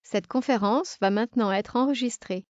Cette conférence va maintenant être enregistrée.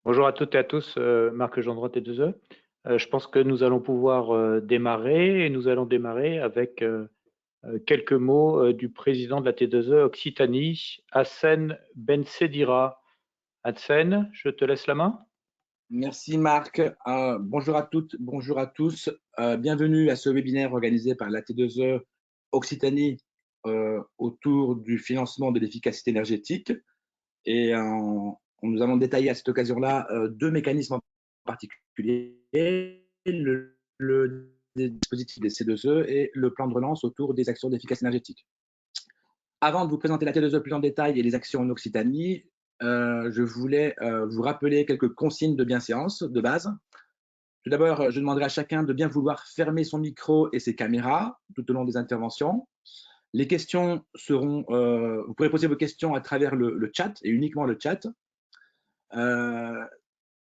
Bonjour à toutes et à tous, Marc Gendron T2E. Je pense que nous allons pouvoir démarrer et nous allons démarrer avec quelques mots du président de la T2E Occitanie, Hassen Bensedira. Hassen, je te laisse la main. Merci Marc. Bonjour à toutes, bonjour à tous. Bienvenue à ce webinaire organisé par la T2E Occitanie autour du financement de l'efficacité énergétique. Et nous allons détailler à cette occasion-là deux mécanismes en particulier, le dispositif des C2E et le plan de relance autour des actions d'efficacité énergétique. Avant de vous présenter la T2E plus en détail et les actions en Occitanie, je voulais vous rappeler quelques consignes de bienséance de base. Tout d'abord, je demanderai à chacun de bien vouloir fermer son micro et ses caméras tout au long des interventions. Les questions seront, vous pourrez poser vos questions à travers le chat et uniquement le chat.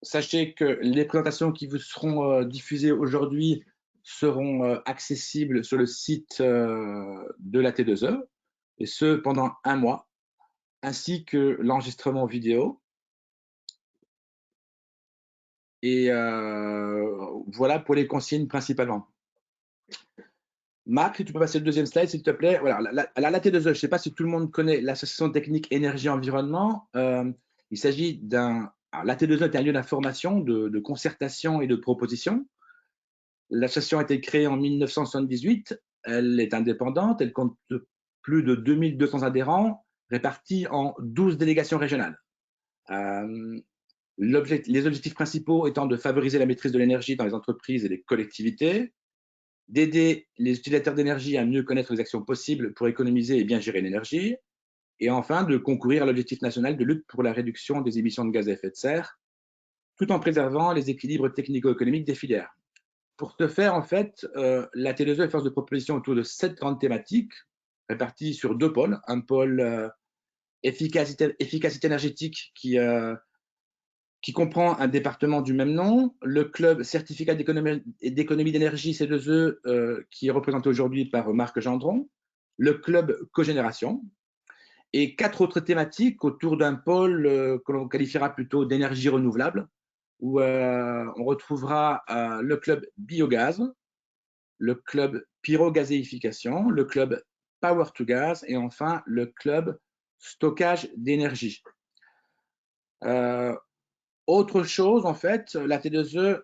Sachez que les présentations qui vous seront diffusées aujourd'hui seront accessibles sur le site de la T2E, et ce pendant 1 mois, ainsi que l'enregistrement vidéo. Et voilà pour les consignes principalement. Marc, tu peux passer le deuxième slide, s'il te plaît. Voilà, la T2E, je ne sais pas si tout le monde connaît l'association technique énergie-environnement. Il s'agit d'un. La T2E est un lieu d'information, de concertation et de proposition. L'association a été créée en 1978. Elle est indépendante. Elle compte plus de 2200 adhérents répartis en 12 délégations régionales. Les objectifs principaux étant de favoriser la maîtrise de l'énergie dans les entreprises et les collectivités, d'aider les utilisateurs d'énergie à mieux connaître les actions possibles pour économiser et bien gérer l'énergie, et enfin de concourir à l'objectif national de lutte pour la réduction des émissions de gaz à effet de serre, tout en préservant les équilibres technico-économiques des filières. Pour ce faire, en fait, la T2E est force de proposition autour de 7 grandes thématiques, réparties sur 2 pôles. Un pôle efficacité énergétique qui comprend un département du même nom, le club certificat d'économie d'énergie C2E, qui est représenté aujourd'hui par Marc Gendron, le club cogénération, et 4 autres thématiques autour d'un pôle que l'on qualifiera plutôt d'énergie renouvelable, où on retrouvera le club biogaz, le club pyrogazéification, le club power to gas et enfin le club stockage d'énergie. Autre chose, en fait, la T2E,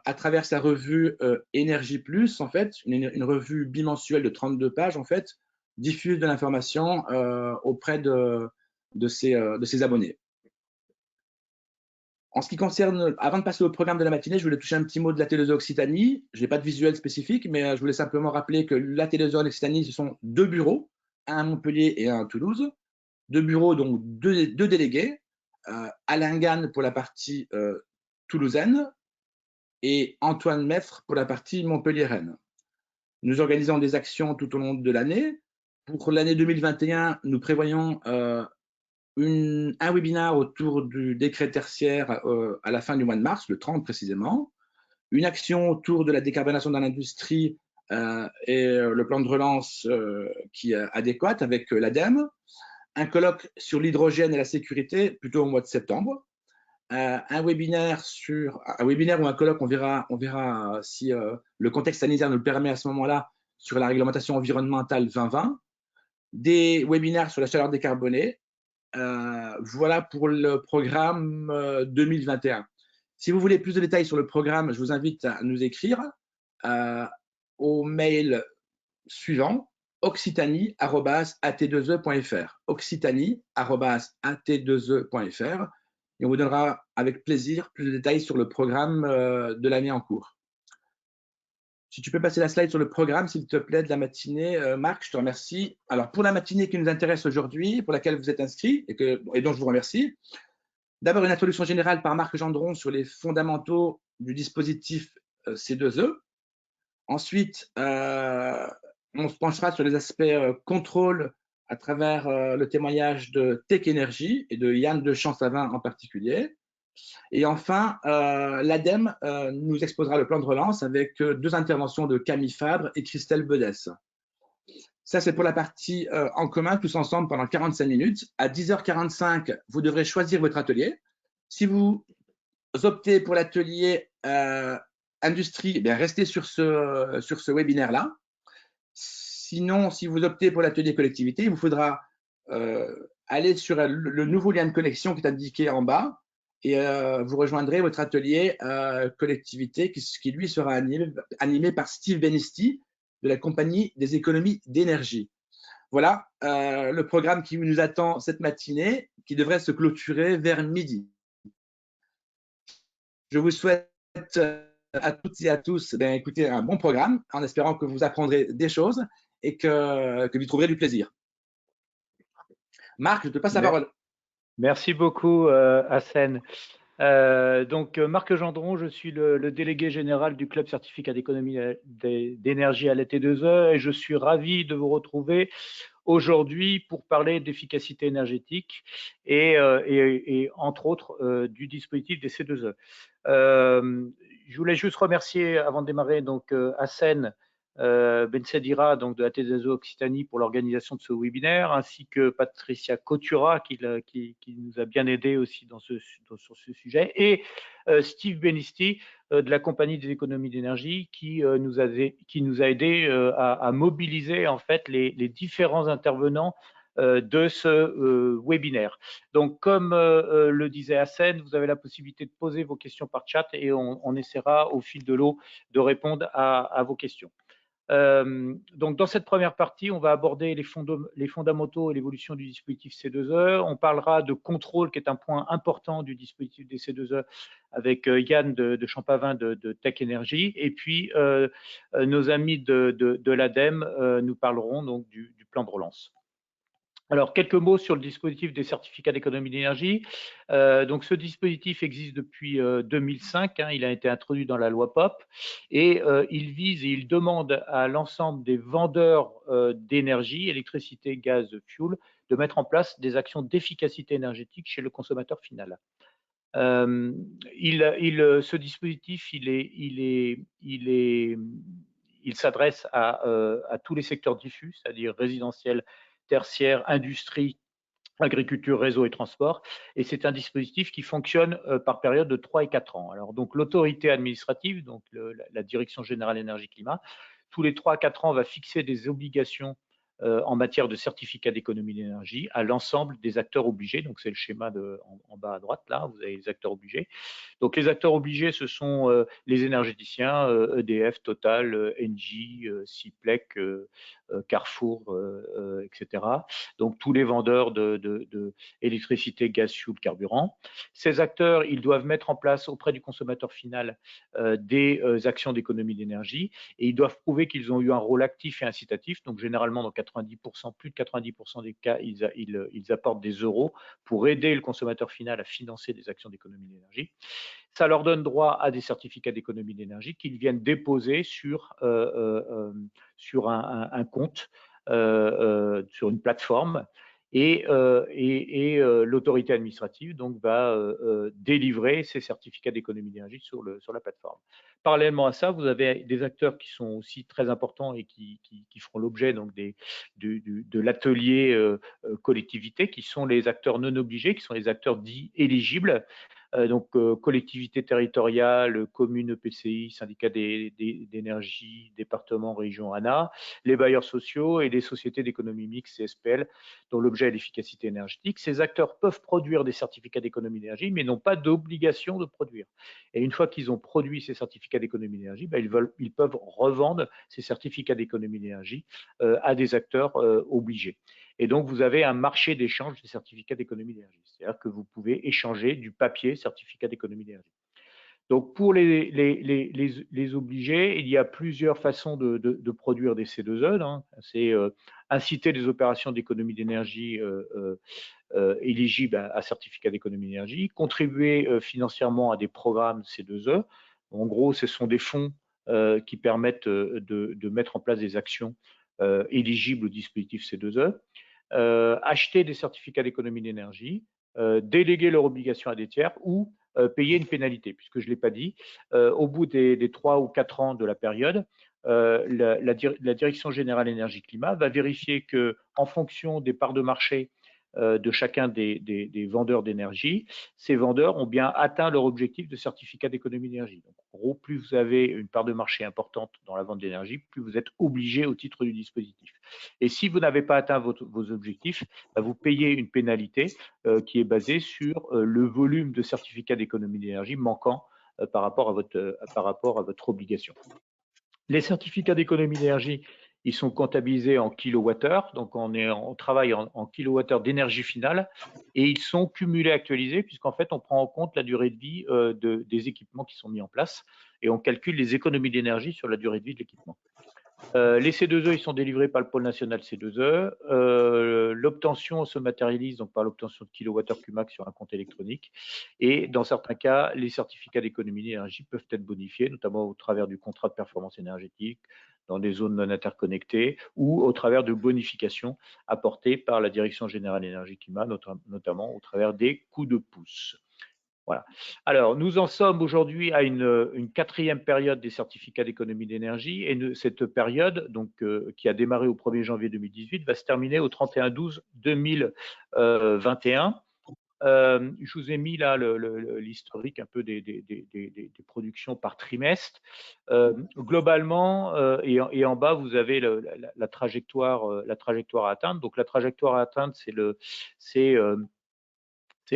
à travers sa revue Énergie Plus, en fait, une revue bimensuelle de 32 pages, en fait, diffuse de l'information auprès de ses abonnés. En ce qui concerne, avant de passer au programme de la matinée, je voulais toucher un petit mot de la T2E Occitanie. Je n'ai pas de visuel spécifique, mais je voulais simplement rappeler que la T2E Occitanie, ce sont 2 bureaux, un à Montpellier et un à Toulouse. 2 bureaux, donc 2 délégués. Alain Gann pour la partie toulousaine et Antoine Meffre pour la partie Montpellier-Rennes. Nous organisons des actions tout au long de l'année. Pour l'année 2021, nous prévoyons un webinaire autour du décret tertiaire à la fin du mois de mars, le 30 précisément. Une action autour de la décarbonation dans l'industrie et le plan de relance qui est adéquat avec l'ADEME. Un colloque sur l'hydrogène et la sécurité, plutôt au mois de septembre. Un webinaire ou un colloque, on verra si le contexte sanitaire nous le permet à ce moment-là, sur la réglementation environnementale 2020. Des webinaires sur la chaleur décarbonée. Voilà pour le programme 2021. Si vous voulez plus de détails sur le programme, je vous invite à nous écrire au mail suivant: occitanie@at2e.fr, occitanie@at2e.fr, et on vous donnera avec plaisir plus de détails sur le programme de l'année en cours. Si tu peux passer la slide sur le programme, s'il te plaît, de la matinée, Marc, je te remercie. Alors, pour la matinée qui nous intéresse aujourd'hui, pour laquelle vous êtes inscrits et dont je vous remercie, d'abord une introduction générale par Marc Gendron sur les fondamentaux du dispositif C2E. Ensuite, on se penchera sur les aspects contrôle à travers le témoignage de Tech Energy et de Yann de Champsavin en particulier. Et enfin, l'ADEME nous exposera le plan de relance avec 2 interventions de Camille Fabre et Christelle Bedès. Ça, c'est pour la partie en commun, tous ensemble, pendant 45 minutes. À 10h45, vous devrez choisir votre atelier. Si vous optez pour l'atelier industrie, eh bien, restez sur ce webinaire-là. Sinon, si vous optez pour l'atelier collectivité, il vous faudra aller sur le nouveau lien de connexion qui est indiqué en bas et vous rejoindrez votre atelier collectivité qui lui sera animé par Steve Benisti de la compagnie des économies d'énergie. Voilà le programme qui nous attend cette matinée qui devrait se clôturer vers midi. Je vous souhaite à toutes et à tous écoutez, un bon programme en espérant que vous apprendrez des choses et que vous trouverez du plaisir. Marc, je te passe la parole. Merci beaucoup, Hassen. Donc, Marc Gendron, je suis le délégué général du Club Certificat d'économie d'énergie à la T2E et je suis ravi de vous retrouver aujourd'hui pour parler d'efficacité énergétique et entre autres du dispositif des C2E. Je voulais juste remercier avant de démarrer donc Hassen Bensedira donc de la T2E Occitanie pour l'organisation de ce webinaire, ainsi que Patricia Coutura qui nous a bien aidé aussi sur ce sujet, et Steve Benisti de la compagnie des économies d'énergie qui nous a aidé à mobiliser en fait les différents intervenants de ce webinaire. Donc, comme le disait Hassen, vous avez la possibilité de poser vos questions par chat et on essaiera au fil de l'eau de répondre à vos questions. Donc, dans cette première partie, on va aborder les fondamentaux et l'évolution du dispositif C2E. On parlera de contrôle, qui est un point important du dispositif des C2E, avec Yann de Champavin de Tech Energy. Et puis, nos amis de l'ADEME nous parleront donc du plan de relance. Alors, quelques mots sur le dispositif des certificats d'économie d'énergie. Donc, ce dispositif existe depuis 2005. Il a été introduit dans la loi POP et il vise et il demande à l'ensemble des vendeurs d'énergie, électricité, gaz, fuel, de mettre en place des actions d'efficacité énergétique chez le consommateur final. Ce dispositif, il s'adresse à tous les secteurs diffus, c'est-à-dire résidentiel, tertiaire, industrie, agriculture, réseau et transport. Et c'est un dispositif qui fonctionne par période de 3 et 4 ans. Alors, donc, l'autorité administrative, donc la Direction générale énergie-climat, tous les 3 à 4 ans, va fixer des obligations en matière de certificat d'économie d'énergie à l'ensemble des acteurs obligés. Donc, c'est le schéma en bas à droite, là, vous avez les acteurs obligés. Donc, les acteurs obligés, ce sont les énergéticiens, EDF, Total, Engie, Ciplec, Carrefour, etc. Donc, tous les vendeurs d'électricité, gaz, fuel, carburant. Ces acteurs, ils doivent mettre en place auprès du consommateur final des actions d'économie d'énergie et ils doivent prouver qu'ils ont eu un rôle actif et incitatif. Donc, généralement, dans 90%, plus de 90% des cas, ils apportent des euros pour aider le consommateur final à financer des actions d'économie d'énergie. Ça leur donne droit à des certificats d'économie d'énergie qu'ils viennent déposer sur un compte, sur une plateforme, et l'autorité administrative donc va délivrer ces certificats d'économie d'énergie sur la plateforme. Parallèlement à ça, vous avez des acteurs qui sont aussi très importants et qui feront l'objet donc de l'atelier collectivité, qui sont les acteurs non obligés, qui sont les acteurs dits éligibles. Donc, collectivités territoriales, communes, EPCI, syndicats d'énergie, départements, régions, ANA, les bailleurs sociaux et les sociétés d'économie mixte, CSPL, dont l'objet est l'efficacité énergétique. Ces acteurs peuvent produire des certificats d'économie d'énergie, mais n'ont pas d'obligation de produire. Et une fois qu'ils ont produit ces certificats d'économie d'énergie, ils peuvent revendre ces certificats d'économie d'énergie à des acteurs obligés. Et donc, vous avez un marché d'échange des certificats d'économie d'énergie. C'est-à-dire que vous pouvez échanger du papier certificat d'économie d'énergie. Donc, pour les obligés, il y a plusieurs façons de produire des C2E. Hein. C'est inciter des opérations d'économie d'énergie éligibles à certificat d'économie d'énergie, contribuer financièrement à des programmes C2E. En gros, ce sont des fonds qui permettent de mettre en place des actions éligibles au dispositif C2E, acheter des certificats d'économie d'énergie, déléguer leurs obligations à des tiers ou payer une pénalité, puisque je ne l'ai pas dit. Au bout des 3 ou 4 ans de la période, la Direction générale énergie-climat va vérifier que, en fonction des parts de marché de chacun des vendeurs d'énergie, ces vendeurs ont bien atteint leur objectif de certificat d'économie d'énergie. Donc, en gros, plus vous avez une part de marché importante dans la vente d'énergie, plus vous êtes obligé au titre du dispositif. Et si vous n'avez pas atteint vos objectifs, vous payez une pénalité qui est basée sur le volume de certificats d'économie d'énergie manquant par rapport à votre obligation. Les certificats d'économie d'énergie, ils sont comptabilisés en kilowattheure, donc on travaille en kilowattheure d'énergie finale, et ils sont cumulés actualisés, puisqu'en fait, on prend en compte la durée de vie des équipements qui sont mis en place, et on calcule les économies d'énergie sur la durée de vie de l'équipement. Les C2E, ils sont délivrés par le pôle national C2E. L'obtention se matérialise donc par l'obtention de kilowattheure Qmax sur un compte électronique. Et dans certains cas, les certificats d'économie d'énergie peuvent être bonifiés, notamment au travers du contrat de performance énergétique, dans des zones non interconnectées, ou au travers de bonifications apportées par la Direction générale énergie-climat, notamment au travers des coups de pouce. Voilà. Alors, nous en sommes aujourd'hui à une quatrième période des certificats d'économie d'énergie, et cette période, donc, qui a démarré au 1er janvier 2018, va se terminer au 31/12/2021. Je vous ai mis là l'historique un peu des productions par trimestre. Globalement, et en bas, vous avez la trajectoire à atteindre. Donc, la trajectoire à atteindre, c'est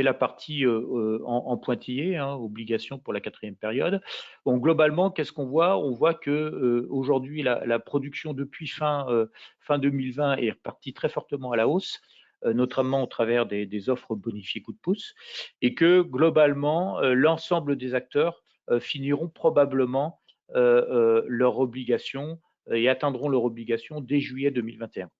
la partie en pointillé, hein, obligation pour la quatrième période. Donc, globalement, qu'est-ce qu'on voit? On voit que aujourd'hui, la production depuis fin 2020 est repartie très fortement à la hausse, notamment au travers des offres bonifiées coup de pouce, et que globalement, l'ensemble des acteurs finiront probablement leur obligation et atteindront leur obligation dès juillet 2021.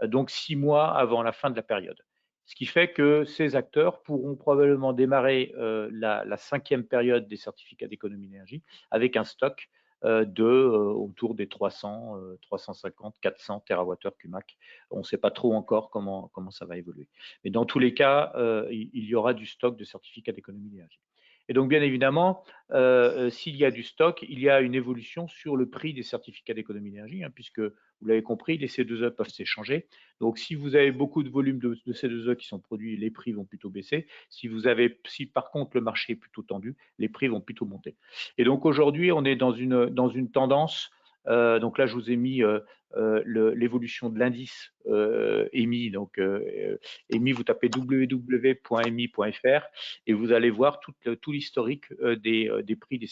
Donc 6 mois avant la fin de la période. Ce qui fait que ces acteurs pourront probablement démarrer la cinquième période des certificats d'économie d'énergie avec un stock autour des 300, 350, 400 TWh Qmax. On ne sait pas trop encore comment ça va évoluer. Mais dans tous les cas, il y aura du stock de certificats d'économie d'énergie. Et donc, bien évidemment, s'il y a du stock, il y a une évolution sur le prix des certificats d'économie d'énergie, hein, puisque, vous l'avez compris, les C2E peuvent s'échanger. Donc, si vous avez beaucoup de volume de C2E qui sont produits, les prix vont plutôt baisser. Si par contre le marché est plutôt tendu, les prix vont plutôt monter. Et donc, aujourd'hui, on est dans une tendance. Donc là, je vous ai mis l'évolution de l'indice EMI. Donc, EMI, vous tapez www.emi.fr et vous allez voir tout l'historique des prix des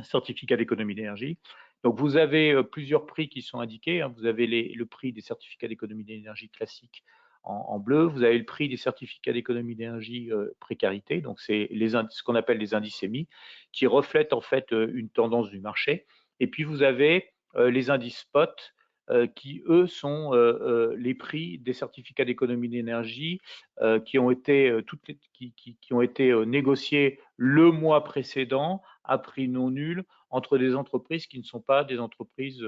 certificats d'économie d'énergie. Donc, vous avez plusieurs prix qui sont indiqués. Hein. Vous avez le prix des certificats d'économie d'énergie classiques en bleu. Vous avez le prix des certificats d'économie d'énergie précarité. Donc, c'est ce qu'on appelle les indices EMI, qui reflètent en fait une tendance du marché. Et puis, vous avez les indices spot, qui, eux, sont les prix des certificats d'économie d'énergie qui ont été négociés le mois précédent à prix non nul entre des entreprises qui ne sont pas des entreprises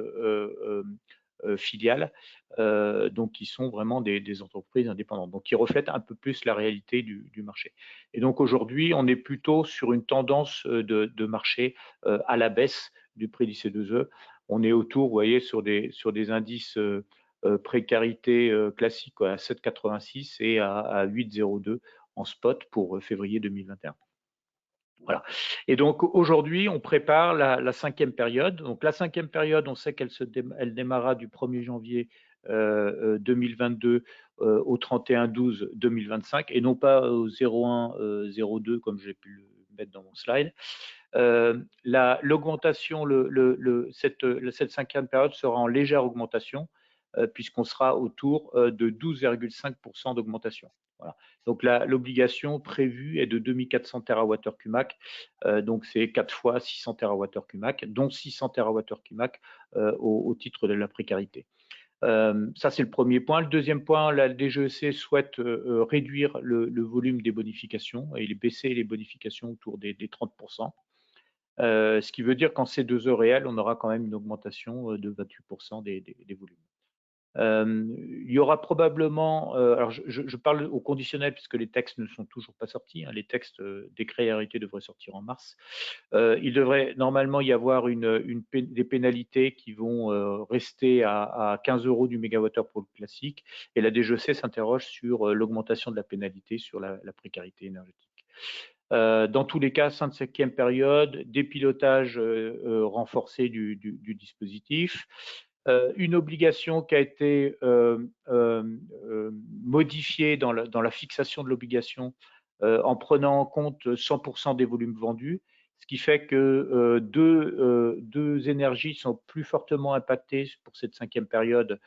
filiales, donc qui sont vraiment des entreprises indépendantes, donc qui reflètent un peu plus la réalité du marché. Et donc aujourd'hui, on est plutôt sur une tendance de marché à la baisse du prix du C2E. On est autour, vous voyez, sur des indices précarité classique à 7,86 et à 8,02 en spot pour février 2021. Voilà. Et donc aujourd'hui, on prépare la cinquième période. Donc la cinquième période, on sait elle démarrera du 1er janvier 2022 au 31/12/2025 et non pas au 01/02 comme j'ai pu le mettre dans mon slide. L'augmentation, cette cinquième période sera en légère augmentation puisqu'on sera autour de 12,5% d'augmentation. Voilà. Donc l'obligation prévue est de 2400 TWh Cumac, donc c'est 4 fois 600 TWh Cumac, dont 600 TWh Cumac au titre de la précarité. Ça, c'est le premier point. Le deuxième point, la DGEC souhaite réduire le volume des bonifications et baisser les bonifications autour des 30%. Ce qui veut dire qu'en C2E réel, on aura quand même une augmentation de 28% des volumes. Il y aura probablement, alors je parle au conditionnel puisque les textes ne sont toujours pas sortis, hein, les textes décrets et arrêtés devraient sortir en mars. Il devrait normalement y avoir des pénalités qui vont rester à 15 € du mégawattheure pour le classique, et la DGEC s'interroge sur l'augmentation de la pénalité sur la précarité énergétique. Dans tous les cas, 5e période, des pilotages renforcés du dispositif. Une obligation qui a été modifiée dans la fixation de l'obligation en prenant en compte 100% des volumes vendus, ce qui fait que deux énergies sont plus fortement impactées pour cette 5e période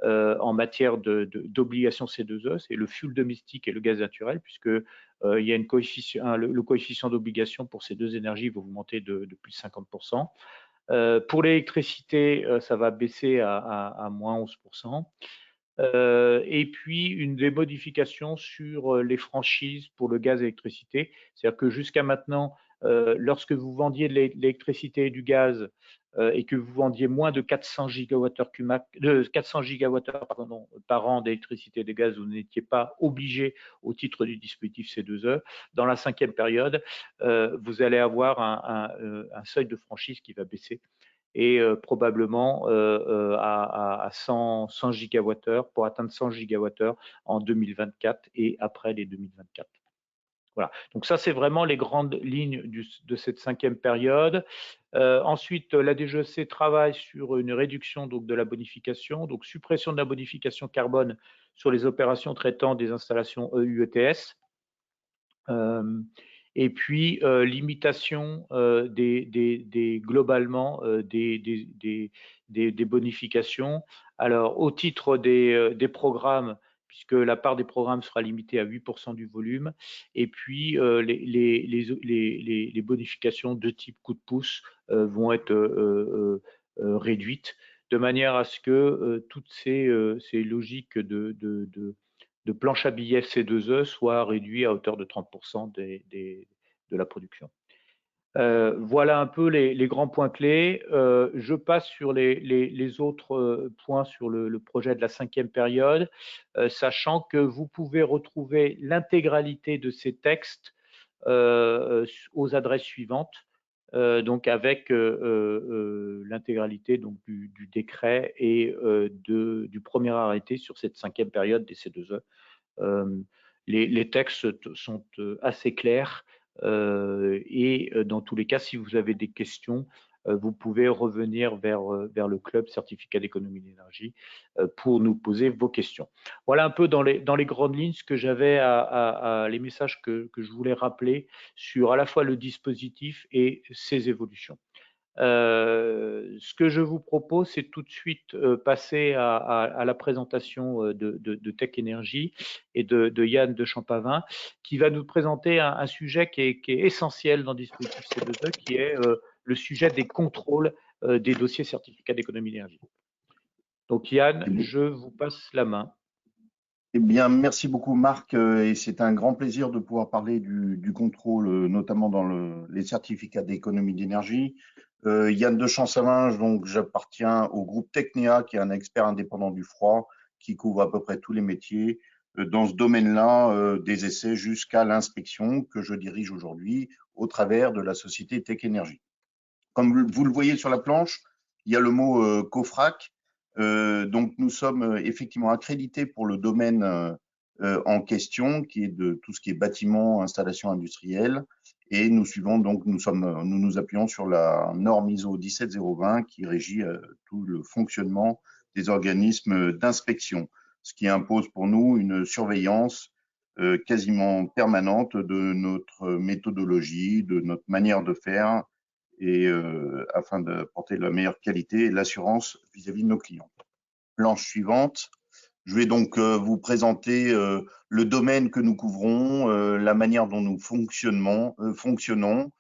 en matière d'obligation C2E, c'est le fuel domestique et le gaz naturel, puisque il y a le coefficient d'obligation pour ces deux énergies va augmenter de plus de 50%. Pour l'électricité, ça va baisser à moins 11%. Et puis, une des modifications sur les franchises pour le gaz et l'électricité. C'est-à-dire que jusqu'à maintenant, lorsque vous vendiez de l'électricité et du gaz et que vous vendiez moins de 400 gigawattheures par an d'électricité et de gaz, vous n'étiez pas obligé au titre du dispositif C2E. Dans la 5e période, vous allez avoir un seuil de franchise qui va baisser et probablement à 100 gigawattheures pour atteindre 100 gigawattheures en 2024 et après les 2024. Voilà. Donc ça, c'est vraiment les grandes lignes de cette 5e période. Ensuite, la DGEC travaille sur une réduction donc, de la bonification, donc suppression de la bonification carbone sur les opérations traitant des installations EU-ETS. Et puis limitation globalement des bonifications. Alors au titre des programmes, puisque la part des programmes sera limitée à 8% du volume, et puis les bonifications de type coup de pouce vont être réduites, de manière à ce que toutes ces logiques de planche à billets C2E soit réduit à hauteur de 30% de la production. Voilà un peu les grands points clés. Je passe sur les autres points sur le projet de la 5e période, sachant que vous pouvez retrouver l'intégralité de ces textes aux adresses suivantes, donc avec l'intégralité du décret et du premier arrêté sur cette 5e période des C2E. Les textes sont assez clairs et dans tous les cas, si vous avez des questions, vous pouvez revenir vers le club certificat d'économie d'énergie pour nous poser vos questions. Voilà un peu dans les grandes lignes ce que j'avais les messages que je voulais rappeler sur à la fois le dispositif et ses évolutions. Ce que je vous propose, c'est tout de suite passer à la présentation de Tech Energy et de Yann de Champavin, qui va nous présenter un sujet qui est essentiel dans le dispositif C2E, qui est le sujet des contrôles des dossiers certificats d'économie d'énergie. Donc Yann, je vous passe la main. Eh bien, merci beaucoup Marc, et c'est un grand plaisir de pouvoir parler du contrôle, notamment dans les certificats d'économie d'énergie. Yann de Champavin, donc j'appartiens au groupe Technea, qui est un expert indépendant du froid, qui couvre à peu près tous les métiers dans ce domaine-là, des essais jusqu'à l'inspection que je dirige aujourd'hui au travers de la société Tech Energy. Comme vous le voyez sur la planche, il y a le mot COFRAC. Donc nous sommes effectivement accrédités pour le domaine en question, qui est de tout ce qui est bâtiment, installation industrielle, et nous suivons donc nous appuyons sur la norme ISO 17020 qui régit tout le fonctionnement des organismes d'inspection, ce qui impose pour nous une surveillance quasiment permanente de notre méthodologie, de notre manière de faire, et afin d'apporter la meilleure qualité et l'assurance vis-à-vis de nos clients. Planche suivante, Je vais donc vous présenter le domaine que nous couvrons, la manière dont nous fonctionnons,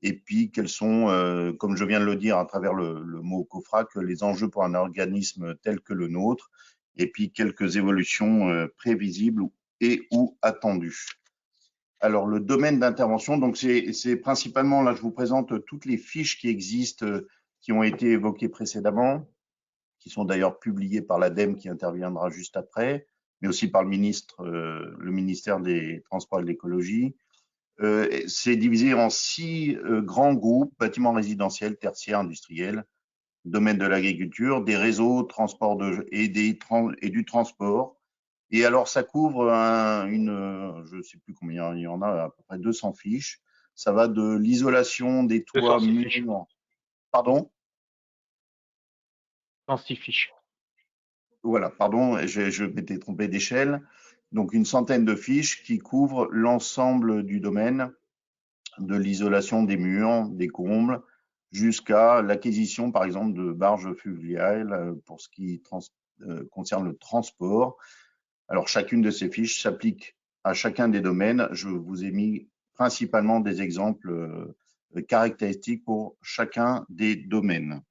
et puis quels sont, comme je viens de le dire à travers le mot COFRAC, les enjeux pour un organisme tel que le nôtre, et puis quelques évolutions prévisibles et ou attendues. Alors, le domaine d'intervention, donc c'est principalement, là je vous présente toutes les fiches qui existent, qui ont été évoquées précédemment, qui sont d'ailleurs publiées par l'ADEME qui interviendra juste après, mais aussi par le ministère des Transports et de l'Écologie. C'est divisé en 6 grands groupes: bâtiments résidentiels, tertiaires, industriels, domaine de l'agriculture, des réseaux, transport et du transport. Et alors, ça couvre je ne sais plus combien, il y en a à peu près 200 fiches. Ça va de l'isolation des toits murs. Pardon ? 106 fiches. Voilà, pardon, je m'étais trompé d'échelle. Donc, une centaine de fiches qui couvrent l'ensemble du domaine, de l'isolation des murs, des combles, jusqu'à l'acquisition, par exemple, de barges fluviales pour ce qui concerne le transport. Alors, chacune de ces fiches s'applique à chacun des domaines. Je vous ai mis principalement des exemples caractéristiques pour chacun des domaines.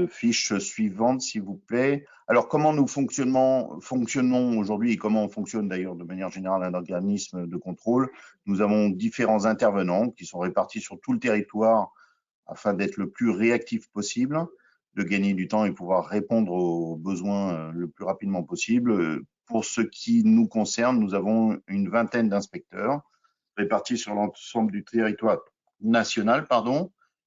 Fiche suivante, s'il vous plaît. Alors, comment nous fonctionnons aujourd'hui et comment on fonctionne d'ailleurs de manière générale un organisme de contrôle? Nous avons différents intervenants qui sont répartis sur tout le territoire afin d'être le plus réactif possible, de gagner du temps et pouvoir répondre aux besoins le plus rapidement possible. Pour ce qui nous concerne, nous avons une vingtaine d'inspecteurs répartis sur l'ensemble du territoire national,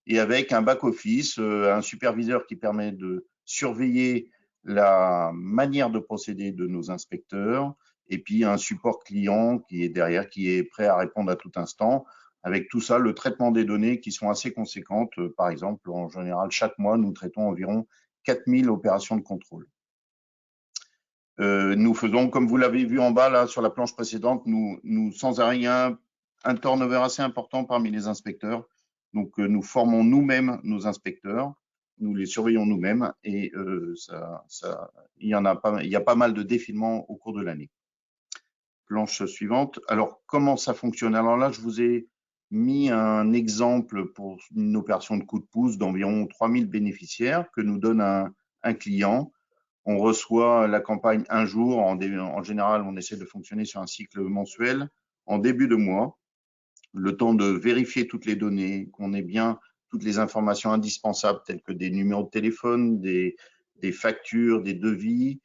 et avec un back-office, un superviseur qui permet de surveiller la manière de procéder de nos inspecteurs, et puis un support client qui est derrière, qui est prêt à répondre à tout instant. Avec tout ça, le traitement des données qui sont assez conséquentes. Par exemple, en général, chaque mois, nous traitons environ 4000 opérations de contrôle. Nous faisons, comme vous l'avez vu en bas là sur la planche précédente, nous sans rien, un turnover assez important parmi les inspecteurs. Donc, nous formons nous-mêmes nos inspecteurs, nous les surveillons nous-mêmes et il y a pas mal de défilements au cours de l'année. Planche suivante. Alors, comment ça fonctionne? Alors là, je vous ai mis un exemple pour une opération de coup de pouce d'environ 3000 bénéficiaires que nous donne un client. On reçoit la campagne un jour. En général, on essaie de fonctionner sur un cycle mensuel en début de mois. Le temps de vérifier toutes les données, qu'on ait bien toutes les informations indispensables telles que des numéros de téléphone, des factures, des devis.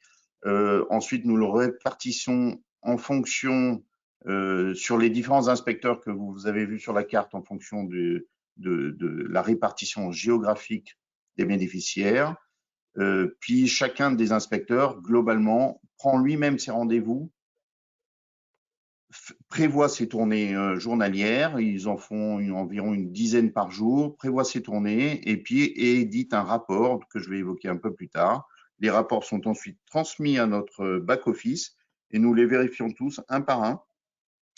Ensuite, nous le répartissons en fonction sur les différents inspecteurs que vous avez vus sur la carte en fonction de la répartition géographique des bénéficiaires. Puis chacun des inspecteurs, globalement, prend lui-même ses rendez-vous, prévoit ses tournées journalières, ils en font environ une dizaine par jour, prévoit ses tournées et puis édite un rapport que je vais évoquer un peu plus tard. Les rapports sont ensuite transmis à notre back-office et nous les vérifions tous un par un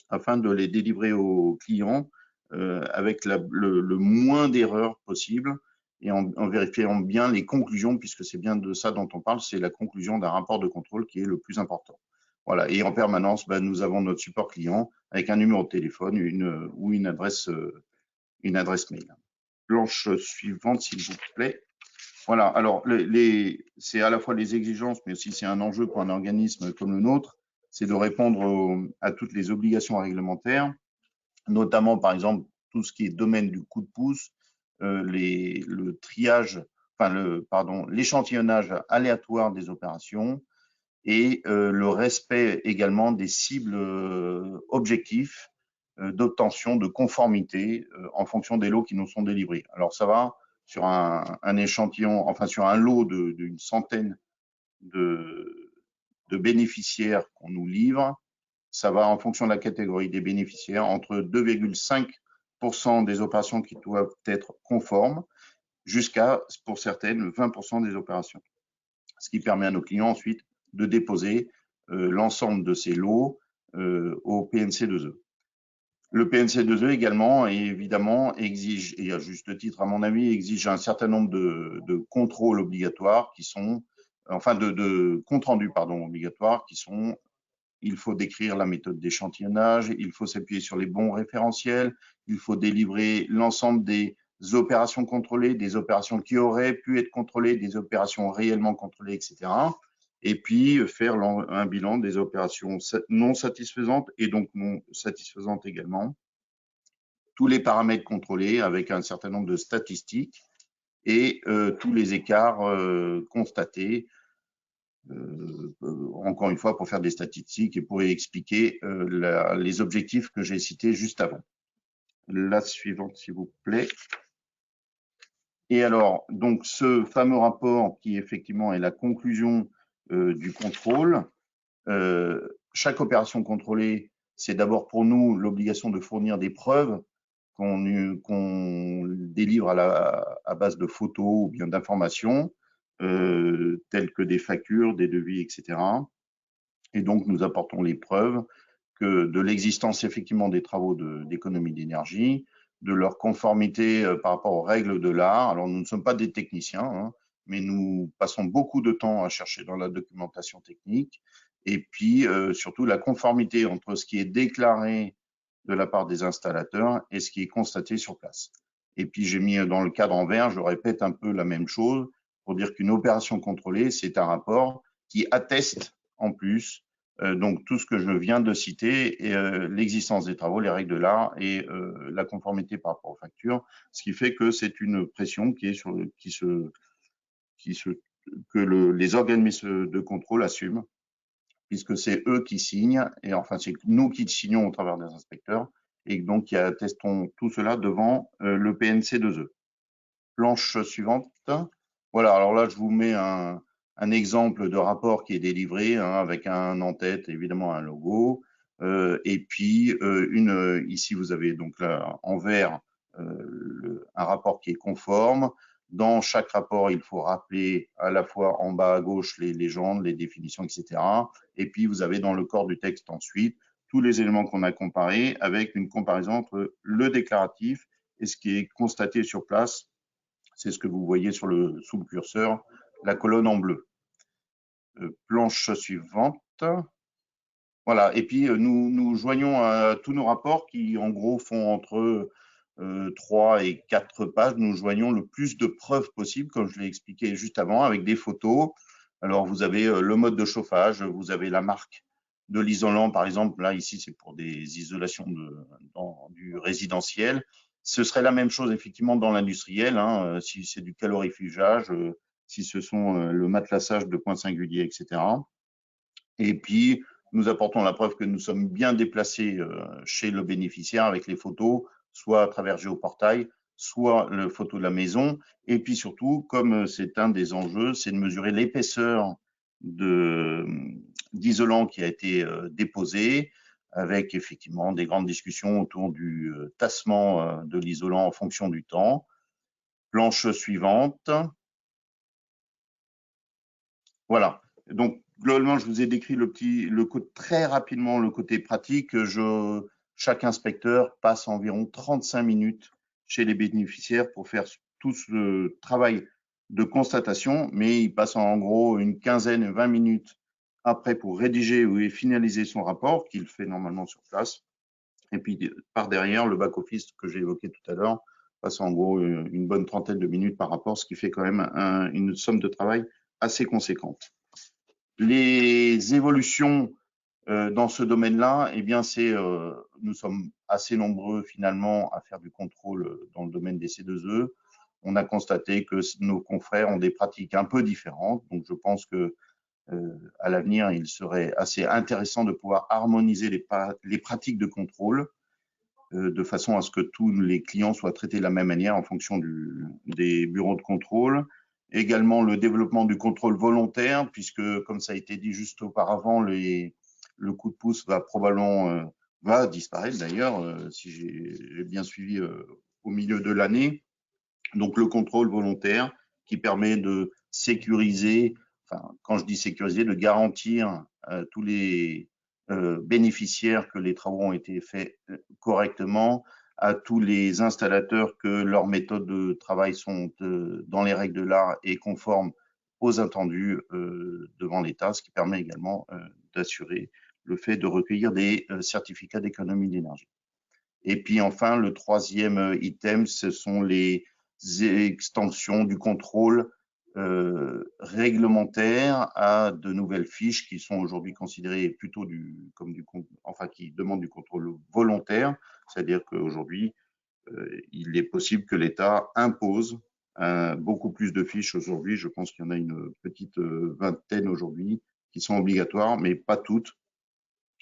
afin de les délivrer aux clients avec le moins d'erreurs possible et en vérifiant bien les conclusions, puisque c'est bien de ça dont on parle, c'est la conclusion d'un rapport de contrôle qui est le plus important. Voilà. Et en permanence, nous avons notre support client avec un numéro de téléphone ou une adresse mail. Planche suivante, s'il vous plaît. Voilà. Alors, c'est à la fois les exigences, mais aussi c'est un enjeu pour un organisme comme le nôtre, c'est de répondre à toutes les obligations réglementaires, notamment, par exemple, tout ce qui est domaine du coup de pouce, le triage, l'échantillonnage aléatoire des opérations, et le respect également des cibles objectifs d'obtention de conformité en fonction des lots qui nous sont délivrés. Alors, ça va sur un échantillon, enfin sur un lot d'une centaine de bénéficiaires qu'on nous livre. Ça va en fonction de la catégorie des bénéficiaires, entre 2,5% des opérations qui doivent être conformes jusqu'à, pour certaines, 20% des opérations. Ce qui permet à nos clients ensuite de déposer l'ensemble de ces lots au PNC2E. Le PNC2E également, évidemment, exige, et à juste titre à mon avis, exige un certain nombre de contrôles obligatoires qui sont enfin de compte rendu, pardon, obligatoires qui sont: il faut décrire la méthode d'échantillonnage, il faut s'appuyer sur les bons référentiels, il faut délivrer l'ensemble des opérations contrôlées, des opérations qui auraient pu être contrôlées, des opérations réellement contrôlées, etc. Et puis faire un bilan des opérations non satisfaisantes et donc non satisfaisantes également. Tous les paramètres contrôlés avec un certain nombre de statistiques et tous les écarts constatés. Encore une fois, pour faire des statistiques et pour expliquer les objectifs que j'ai cités juste avant. La suivante, s'il vous plaît. Et alors, donc, ce fameux rapport qui, effectivement, est la conclusion du contrôle. Chaque opération contrôlée, c'est d'abord pour nous l'obligation de fournir des preuves qu'on délivre à base de photos ou bien d'informations, telles que des factures, des devis, etc. Et donc, nous apportons les preuves de l'existence effectivement des travaux d'économie d'énergie, de leur conformité par rapport aux règles de l'art. Alors, nous ne sommes pas des techniciens, hein, mais nous passons beaucoup de temps à chercher dans la documentation technique. Et puis, surtout, la conformité entre ce qui est déclaré de la part des installateurs et ce qui est constaté sur place. Et puis, j'ai mis dans le cadre en vert, je répète un peu la même chose pour dire qu'une opération contrôlée, c'est un rapport qui atteste en plus donc tout ce que je viens de citer, l'existence des travaux, les règles de l'art et la conformité par rapport aux factures, ce qui fait que c'est une pression qui est que les organismes de contrôle assument, puisque c'est eux qui signent, et enfin c'est nous qui signons au travers des inspecteurs, et donc qui attestons tout cela devant le PNC2E. Planche suivante. Voilà, alors là je vous mets un exemple de rapport qui est délivré hein, avec un en-tête, évidemment un logo, et puis ici vous avez donc là en vert un rapport qui est conforme. Dans chaque rapport, il faut rappeler à la fois en bas à gauche les légendes, les définitions, etc. Et puis vous avez dans le corps du texte ensuite tous les éléments qu'on a comparés avec une comparaison entre le déclaratif et ce qui est constaté sur place. C'est ce que vous voyez sous le curseur, la colonne en bleu. Planche suivante. Voilà, et puis nous joignons à tous nos rapports qui en gros font entre 3 et 4 pages, nous joignons le plus de preuves possible, comme je l'ai expliqué juste avant, avec des photos. Alors vous avez le mode de chauffage, vous avez la marque de l'isolant, par exemple, là ici c'est pour des isolations du résidentiel. Ce serait la même chose effectivement dans l'industriel, hein, si c'est du calorifugage, si ce sont le matelassage de points singuliers, etc. Et puis, nous apportons la preuve que nous sommes bien déplacés chez le bénéficiaire avec les photos, soit à travers Géoportail, soit le photo de la maison. Et puis surtout, comme c'est un des enjeux, c'est de mesurer l'épaisseur d'isolant qui a été déposé, avec effectivement des grandes discussions autour du tassement de l'isolant en fonction du temps. Planche suivante. Voilà. Donc, globalement, je vous ai décrit très rapidement le côté pratique. Chaque inspecteur passe environ 35 minutes chez les bénéficiaires pour faire tout ce travail de constatation, mais il passe en gros une quinzaine, 20 minutes après pour rédiger ou finaliser son rapport, qu'il fait normalement sur place. Et puis, par derrière, le back-office que j'ai évoqué tout à l'heure passe en gros une bonne trentaine de minutes par rapport, ce qui fait quand même une somme de travail assez conséquente. Les évolutions dans ce domaine-là, eh bien, nous sommes assez nombreux finalement à faire du contrôle dans le domaine des C2E. On a constaté que nos confrères ont des pratiques un peu différentes, donc je pense que à l'avenir, il serait assez intéressant de pouvoir harmoniser les pratiques de contrôle de façon à ce que tous les clients soient traités de la même manière en fonction des bureaux de contrôle. Également, le développement du contrôle volontaire, puisque, comme ça a été dit juste auparavant, le coup de pouce va probablement va disparaître d'ailleurs, si j'ai bien suivi au milieu de l'année. Donc, le contrôle volontaire qui permet de sécuriser, enfin, quand je dis sécuriser, de garantir tous les bénéficiaires que les travaux ont été faits correctement, à tous les installateurs que leurs méthodes de travail sont dans les règles de l'art et conformes aux attendus devant l'État, ce qui permet également d'assurer le fait de recueillir des certificats d'économie d'énergie. Et puis enfin, le troisième item, ce sont les extensions du contrôle réglementaire à de nouvelles fiches qui sont aujourd'hui considérées plutôt qui demandent du contrôle volontaire, c'est-à-dire qu'aujourd'hui, il est possible que l'État impose beaucoup plus de fiches aujourd'hui. Je pense qu'il y en a une petite vingtaine aujourd'hui qui sont obligatoires, mais pas toutes,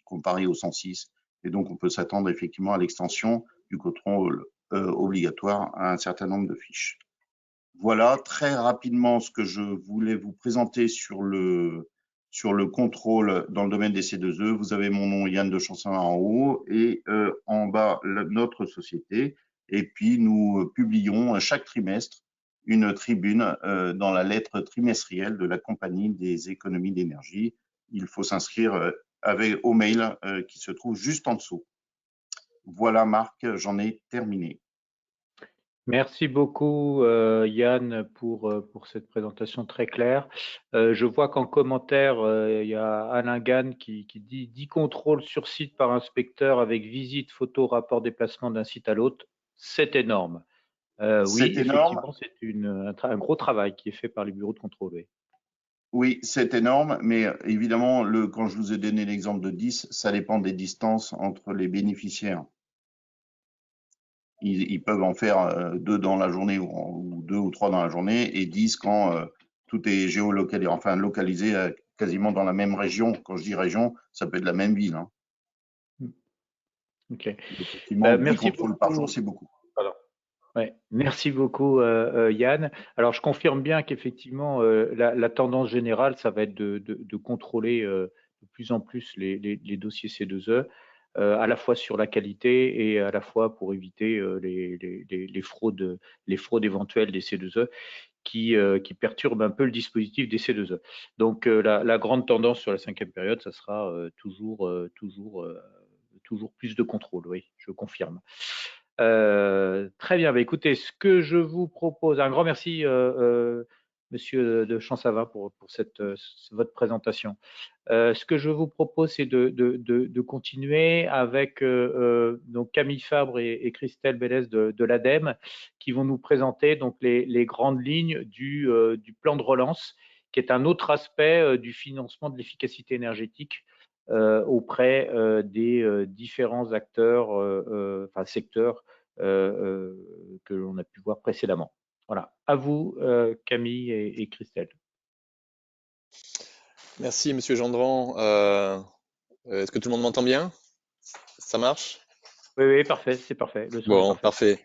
comparées aux 106. Et donc, on peut s'attendre effectivement à l'extension du contrôle obligatoire à un certain nombre de fiches. Voilà très rapidement ce que je voulais vous présenter sur le contrôle dans le domaine des C2E. Vous avez mon nom, Yann de Chancevin, en haut et en bas, notre société. Et puis, nous publions chaque trimestre une tribune dans la lettre trimestrielle de la Compagnie des économies d'énergie. Il faut s'inscrire au mail qui se trouve juste en dessous. Voilà, Marc, j'en ai terminé. Merci beaucoup Yann pour cette présentation très claire. Je vois qu'en commentaire, il y a Alain Gann qui dit 10 contrôles sur site par inspecteur avec visite, photo, rapport déplacement d'un site à l'autre. C'est énorme. Oui, effectivement, c'est un gros travail qui est fait par les bureaux de contrôle. Oui. Oui, c'est énorme, mais évidemment, quand je vous ai donné l'exemple de 10, ça dépend des distances entre les bénéficiaires. Ils peuvent en faire 2 dans la journée ou 2 ou 3 dans la journée et 10 quand tout est géolocalisé, enfin localisé quasiment dans la même région. Quand je dis région, ça peut être la même ville. Hein. Ok. Effectivement, 10 contrôles par jour, c'est beaucoup. Voilà. Ouais, merci beaucoup Yann. Alors je confirme bien qu'effectivement la tendance générale, ça va être de contrôler de plus en plus les dossiers C2E, à la fois sur la qualité et à la fois pour éviter les fraudes éventuelles des C2E qui perturbent un peu le dispositif des C2E. Donc la grande tendance sur la 5e période, ça sera toujours plus de contrôle, oui, je confirme. Très bien, écoutez, ce que je vous propose, un grand merci Monsieur de Chancevin pour votre présentation. Ce que je vous propose, c'est de continuer avec donc Camille Fabre et Christelle Bellès de l'ADEME qui vont nous présenter donc les grandes lignes du plan de relance, qui est un autre aspect du financement de l'efficacité énergétique auprès des différents acteurs, enfin secteurs que l'on a pu voir précédemment. Voilà, à vous Camille et Christelle. Merci Monsieur Gendron. Est-ce que tout le monde m'entend bien? Ça marche? Oui, parfait, c'est parfait. Le son bon, est parfait.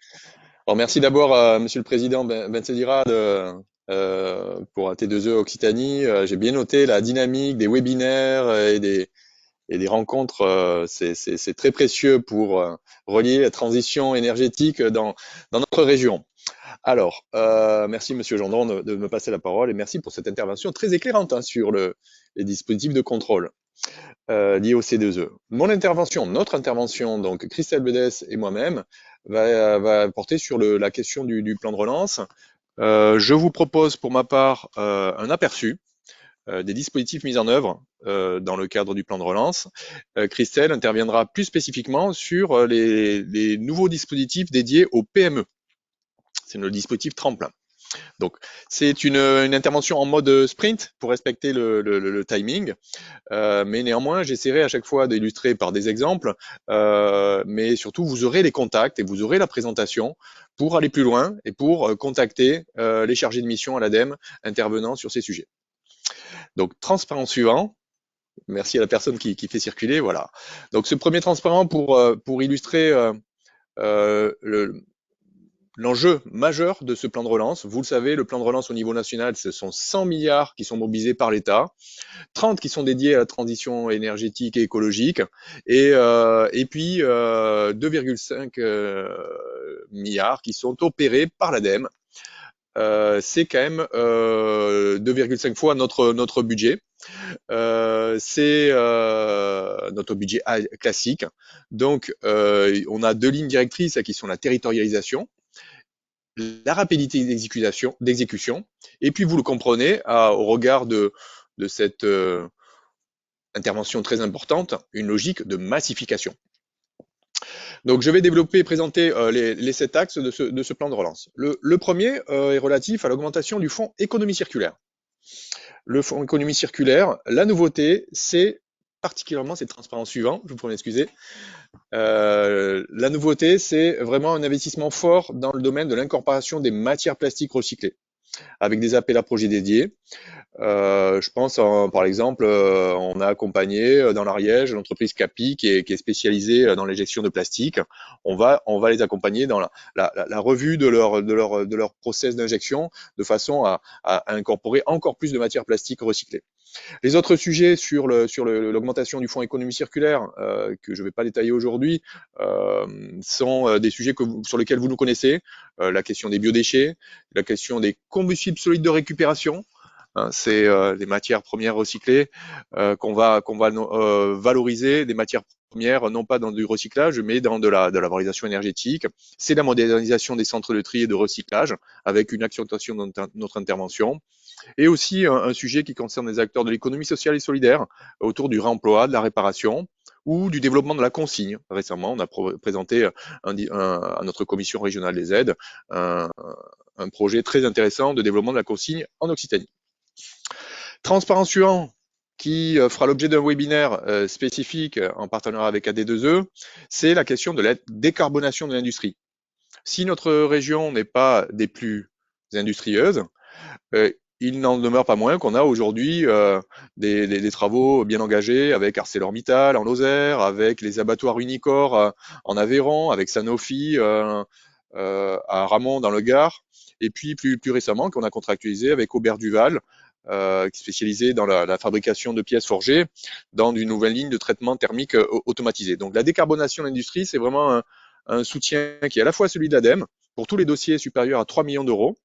Alors, merci d'abord Monsieur le Président Bensedira pour T2E Occitanie. J'ai bien noté la dynamique des webinaires et des rencontres. C'est très précieux pour relier la transition énergétique dans notre région. Alors, merci Monsieur Gendron de me passer la parole et merci pour cette intervention très éclairante sur les dispositifs de contrôle liés au C2E. Notre intervention, donc Christelle Bédès et moi-même, va porter sur la question du plan de relance. Je vous propose pour ma part un aperçu des dispositifs mis en œuvre dans le cadre du plan de relance. Christelle interviendra plus spécifiquement sur les nouveaux dispositifs dédiés aux PME. C'est le dispositif tremplin. Donc, c'est une intervention en mode sprint pour respecter le timing, mais néanmoins, j'essaierai à chaque fois d'illustrer par des exemples, mais surtout, vous aurez les contacts et vous aurez la présentation pour aller plus loin et pour contacter les chargés de mission à l'ADEME intervenant sur ces sujets. Donc, transparent suivant. Merci à la personne qui fait circuler. Voilà. Donc, ce premier transparent pour illustrer l'enjeu majeur de ce plan de relance. Vous le savez, le plan de relance au niveau national, ce sont 100 milliards qui sont mobilisés par l'État, 30 qui sont dédiés à la transition énergétique et écologique, et puis 2,5 milliards qui sont opérés par l'ADEME. C'est quand même 2,5 fois notre budget. C'est notre budget classique. Donc, on a 2 lignes directrices qui sont la territorialisation. la rapidité d'exécution, et puis vous le comprenez au regard de cette intervention très importante, une logique de massification. Donc je vais développer et présenter les 7 axes de ce plan de relance. Le premier est relatif à l'augmentation du fonds économie circulaire. Le fonds économie circulaire, la nouveauté, c'est particulièrement, c'est transparent suivant, je vous prie d'excuser. La nouveauté, c'est vraiment un investissement fort dans le domaine de l'incorporation des matières plastiques recyclées, avec des appels à projets dédiés. Je pense, par exemple, on a accompagné dans l'Ariège l'entreprise Capi qui est spécialisée dans l'injection de plastique. On va les accompagner dans la revue de leur process d'injection de façon à incorporer encore plus de matières plastiques recyclées. Les autres sujets sur l'augmentation du fonds économie circulaire, que je ne vais pas détailler aujourd'hui, sont des sujets sur lesquels vous nous connaissez, la question des biodéchets, la question des combustibles solides de récupération. C'est des matières premières recyclées qu'on va valoriser, des matières premières non pas dans du recyclage mais dans de la valorisation énergétique. C'est la modernisation des centres de tri et de recyclage avec une accentuation de notre intervention. Et aussi un sujet qui concerne les acteurs de l'économie sociale et solidaire autour du réemploi, de la réparation ou du développement de la consigne. Récemment, on a présenté à notre commission régionale des aides un projet très intéressant de développement de la consigne en Occitanie. Transparence suivant, qui fera l'objet d'un webinaire spécifique en partenariat avec AD2E, c'est la question de la décarbonation de l'industrie. Si notre région n'est pas des plus industrieuses, il n'en demeure pas moins qu'on a aujourd'hui des travaux bien engagés avec ArcelorMittal en Lozère, avec les abattoirs Unicor en Aveyron, avec Sanofi à Ramon dans le Gard, et puis plus récemment qu'on a contractualisé avec Aubert Duval, qui est spécialisé dans la fabrication de pièces forgées dans une nouvelle ligne de traitement thermique automatisé. Donc la décarbonation de l'industrie, c'est vraiment un soutien qui est à la fois celui de l'ADEME pour tous les dossiers supérieurs à 3 millions d'euros,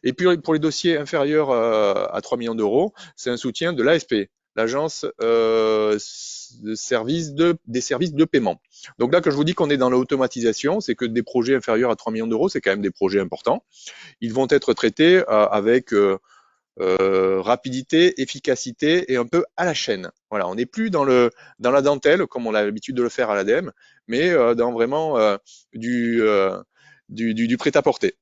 et puis pour les dossiers inférieurs à 3 millions d'euros, c'est un soutien de l'ASP, l'agence des services de paiement. Donc là, quand je vous dis qu'on est dans l'automatisation, c'est que des projets inférieurs à 3 millions d'euros, c'est quand même des projets importants. Ils vont être traités avec rapidité, efficacité et un peu à la chaîne. Voilà, on n'est plus dans la dentelle comme on a l'habitude de le faire à l'ADEME, mais dans vraiment du prêt-à-porter.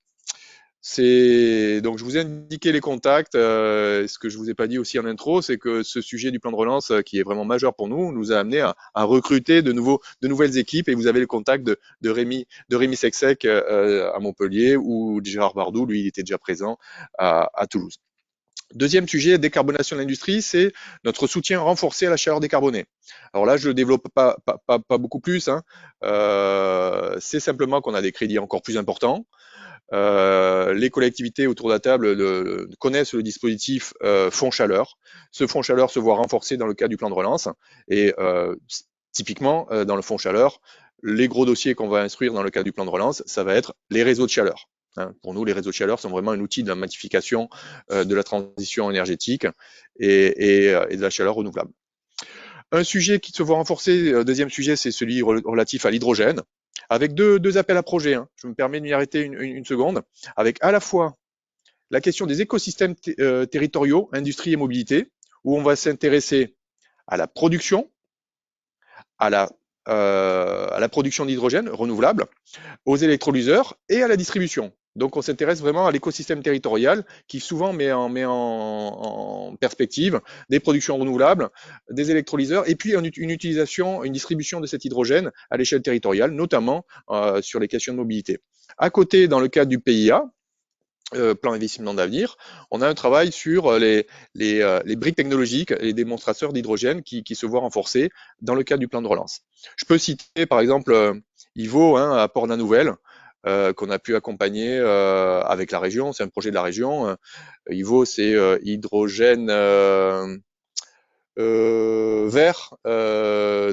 Donc je vous ai indiqué les contacts. Ce que je vous ai pas dit aussi en intro, c'est que ce sujet du plan de relance, qui est vraiment majeur pour nous a amené à recruter de nouvelles équipes. Et vous avez le contact de Rémi Sexec à Montpellier, ou Gérard Bardou, lui, il était déjà présent à Toulouse. Deuxième sujet, décarbonation de l'industrie, c'est notre soutien renforcé à la chaleur décarbonée. Alors là, je le développe pas beaucoup plus. C'est simplement qu'on a des crédits encore plus importants. Les collectivités autour de la table connaissent le dispositif fonds chaleur. Ce fonds chaleur se voit renforcé dans le cadre du plan de relance. Et typiquement, dans le fonds chaleur, les gros dossiers qu'on va instruire dans le cadre du plan de relance, ça va être les réseaux de chaleur. Pour nous, les réseaux de chaleur sont vraiment un outil de la massification de la transition énergétique et de la chaleur renouvelable. Un sujet qui se voit renforcé, deuxième sujet, c'est celui relatif à l'hydrogène, avec deux appels à projets. Je me permets de m'y arrêter une seconde, avec à la fois la question des écosystèmes territoriaux, industrie et mobilité, où on va s'intéresser à la production, à la production d'hydrogène renouvelable, aux électrolyseurs et à la distribution. Donc on s'intéresse vraiment à l'écosystème territorial qui souvent met en perspective des productions renouvelables, des électrolyseurs et puis une distribution de cet hydrogène à l'échelle territoriale, notamment sur les questions de mobilité. À côté, dans le cadre du PIA, plan investissement d'avenir, on a un travail sur les briques technologiques et les démonstrateurs d'hydrogène qui se voient renforcés dans le cadre du plan de relance. Je peux citer par exemple Ivo à Port-la-Nouvelle, qu'on a pu accompagner avec la région. C'est un projet de la région. Ivo, c'est hydrogène vert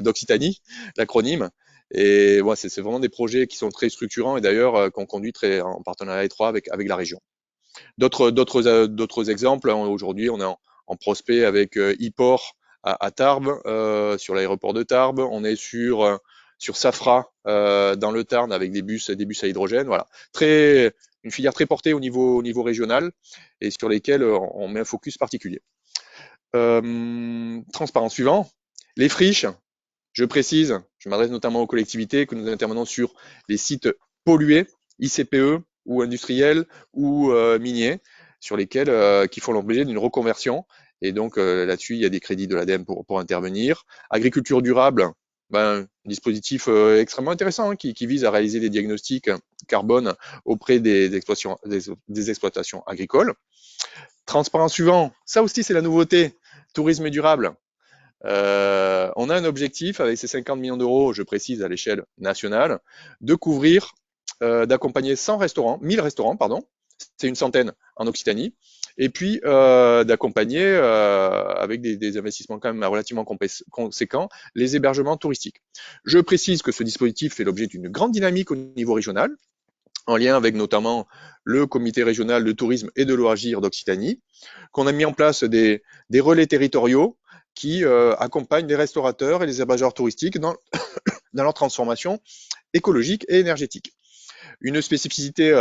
d'Occitanie, l'acronyme. Et ouais, c'est vraiment des projets qui sont très structurants et d'ailleurs qu'on conduit en partenariat étroit avec la région. D'autres exemples, aujourd'hui on est en prospect avec e-port à Tarbes, sur l'aéroport de Tarbes. On est sur sur Safra dans le Tarn avec des bus à hydrogène. Voilà, une filière très portée au niveau régional et sur lesquelles on met un focus particulier. Transparent suivant, les friches. Je précise, je m'adresse notamment aux collectivités, que nous intervenons sur les sites pollués, ICPE ou industriels ou miniers, sur lesquels qui font l'objet d'une reconversion. Et donc là-dessus, il y a des crédits de l'ADEME pour intervenir. Agriculture durable, un dispositif extrêmement intéressant hein, qui vise à réaliser des diagnostics carbone auprès des exploitations agricoles. Transparent suivant, ça aussi c'est la nouveauté, tourisme durable. On a un objectif avec ces 50 millions d'euros, je précise à l'échelle nationale, de couvrir, d'accompagner 1000 restaurants, pardon, c'est une centaine en Occitanie, et puis d'accompagner avec des investissements quand même relativement conséquents les hébergements touristiques. Je précise que ce dispositif fait l'objet d'une grande dynamique au niveau régional, en lien avec notamment le comité régional de tourisme et de loisirs d'Occitanie, qu'on a mis en place des relais territoriaux qui accompagnent les restaurateurs et les hébergeurs touristiques dans leur transformation écologique et énergétique. Une spécificité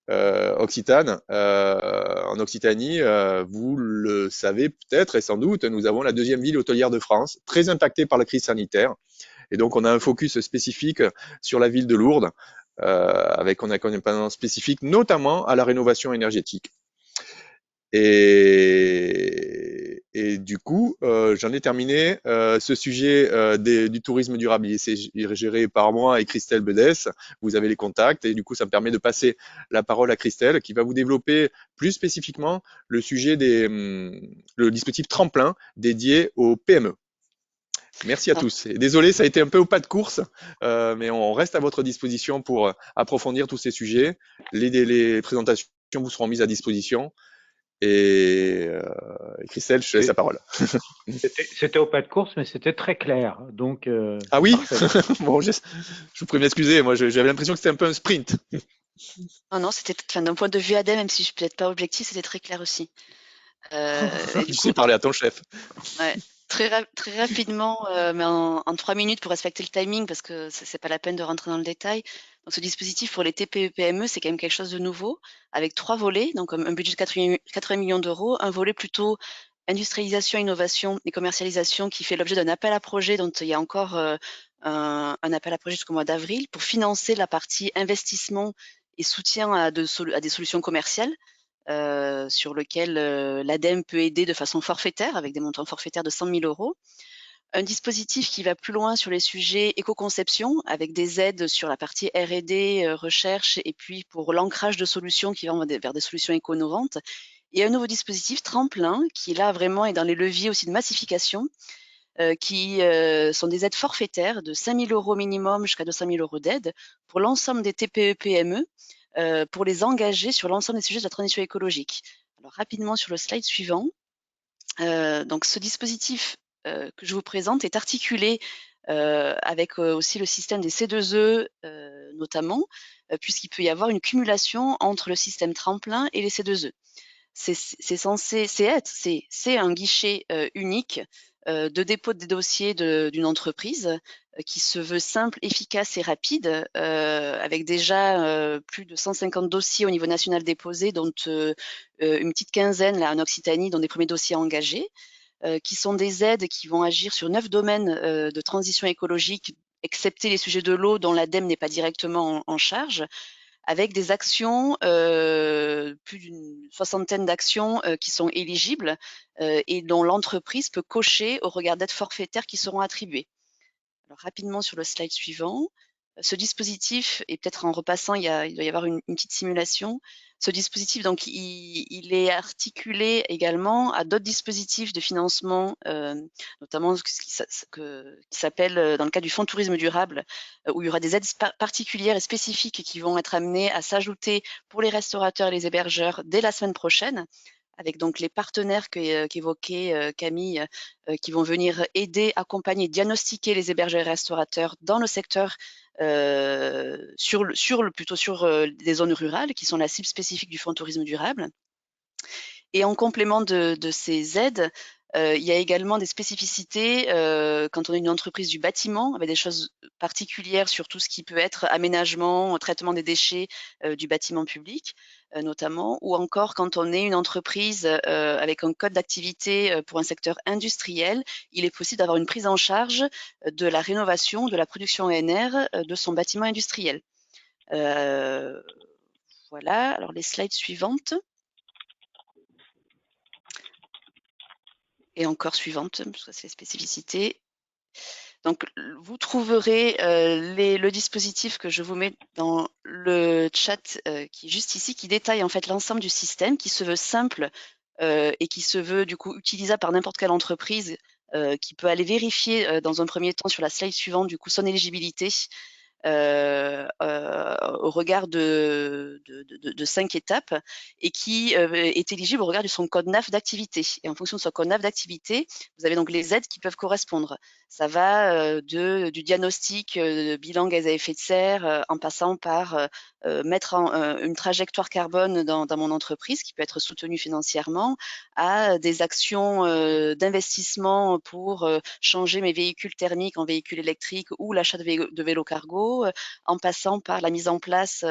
occitane, en Occitanie, vous le savez peut-être et sans doute, nous avons la deuxième ville hôtelière de France, très impactée par la crise sanitaire. Et donc, on a un focus spécifique sur la ville de Lourdes, avec un accompagnement spécifique, notamment à la rénovation énergétique. Et du coup, j'en ai terminé. Ce sujet du tourisme durable, il est géré par moi et Christelle Bedès. Vous avez les contacts et du coup, ça me permet de passer la parole à Christelle qui va vous développer plus spécifiquement le sujet le dispositif tremplin dédié aux PME. Merci à tous. Et désolé, ça a été un peu au pas de course, mais on reste à votre disposition pour approfondir tous ces sujets. Les présentations vous seront mises à disposition. Et Christelle, je te laisse la parole. C'était au pas de course, mais c'était très clair. Donc, ah oui. Bon, je vous prie de m'excuser. Moi, j'avais l'impression que c'était un peu un sprint. Non, c'était, d'un point de vue ADEME, même si je suis peut-être pas objectif, c'était très clair aussi. Du coup, parler à ton chef. Ouais. Très rapidement, mais en 3 minutes pour respecter le timing, parce que c'est pas la peine de rentrer dans le détail. Donc, ce dispositif pour les TPE-PME, c'est quand même quelque chose de nouveau, avec 3 volets, donc un budget de 80 millions d'euros, un volet plutôt industrialisation, innovation et commercialisation qui fait l'objet d'un appel à projet dont il y a encore un appel à projet jusqu'au mois d'avril pour financer la partie investissement et soutien à des solutions commerciales. Sur lequel l'ADEME peut aider de façon forfaitaire, avec des montants forfaitaires de 100 000 euros. Un dispositif qui va plus loin sur les sujets éco-conception, avec des aides sur la partie R&D, recherche, et puis pour l'ancrage de solutions qui vont vers des solutions éco-innovantes. Et un nouveau dispositif tremplin, qui là vraiment est dans les leviers aussi de massification, qui sont des aides forfaitaires de 5 000 euros minimum jusqu'à 200 000 euros d'aide pour l'ensemble des TPE-PME, pour les engager sur l'ensemble des sujets de la transition écologique. Alors rapidement sur le slide suivant. Donc ce dispositif que je vous présente est articulé avec aussi le système des C2E notamment, puisqu'il peut y avoir une cumulation entre le système tremplin et les C2E. C'est un guichet unique de dépôt des dossiers d'une entreprise qui se veut simple, efficace et rapide, avec déjà plus de 150 dossiers au niveau national déposés, dont une petite quinzaine là en Occitanie, dont des premiers dossiers engagés, qui sont des aides qui vont agir sur 9 domaines de transition écologique, excepté les sujets de l'eau dont l'ADEME n'est pas directement en charge, avec des actions, plus d'une soixantaine d'actions qui sont éligibles et dont l'entreprise peut cocher au regard d'aides forfaitaires qui seront attribuées. Alors rapidement sur le slide suivant, ce dispositif, et peut-être en repassant, il doit y avoir une petite simulation. Ce dispositif, donc, il est articulé également à d'autres dispositifs de financement, notamment ce qui s'appelle, dans le cadre du Fonds Tourisme Durable, où il y aura des aides particulières et spécifiques qui vont être amenées à s'ajouter pour les restaurateurs et les hébergeurs dès la semaine prochaine, avec donc les partenaires qu'évoquait Camille, qui vont venir aider, accompagner, diagnostiquer les hébergeurs et restaurateurs dans le secteur, plutôt sur des zones rurales qui sont la cible spécifique du Fonds Tourisme Durable. Et en complément de ces aides, Il y a également des spécificités quand on est une entreprise du bâtiment, avec des choses particulières sur tout ce qui peut être aménagement, traitement des déchets du bâtiment public, notamment, ou encore quand on est une entreprise avec un code d'activité pour un secteur industriel, il est possible d'avoir une prise en charge de la rénovation, de la production ENR de son bâtiment industriel. Voilà, alors les slides suivantes. Et encore suivantes, parce que c'est les spécificités. Donc, vous trouverez le dispositif que je vous mets dans le chat qui est juste ici, qui détaille en fait l'ensemble du système, qui se veut simple et qui se veut du coup utilisable par n'importe quelle entreprise, qui peut aller vérifier dans un premier temps sur la slide suivante du coup son éligibilité au regard de 5 étapes et qui est éligible au regard de son code NAF d'activité. Et en fonction de son code NAF d'activité, vous avez donc les aides qui peuvent correspondre. Ça va du diagnostic de bilan gaz à effet de serre en passant par mettre une trajectoire carbone dans mon entreprise qui peut être soutenue financièrement, à des actions d'investissement pour changer mes véhicules thermiques en véhicules électriques ou l'achat de vélos cargo, en passant par la mise en place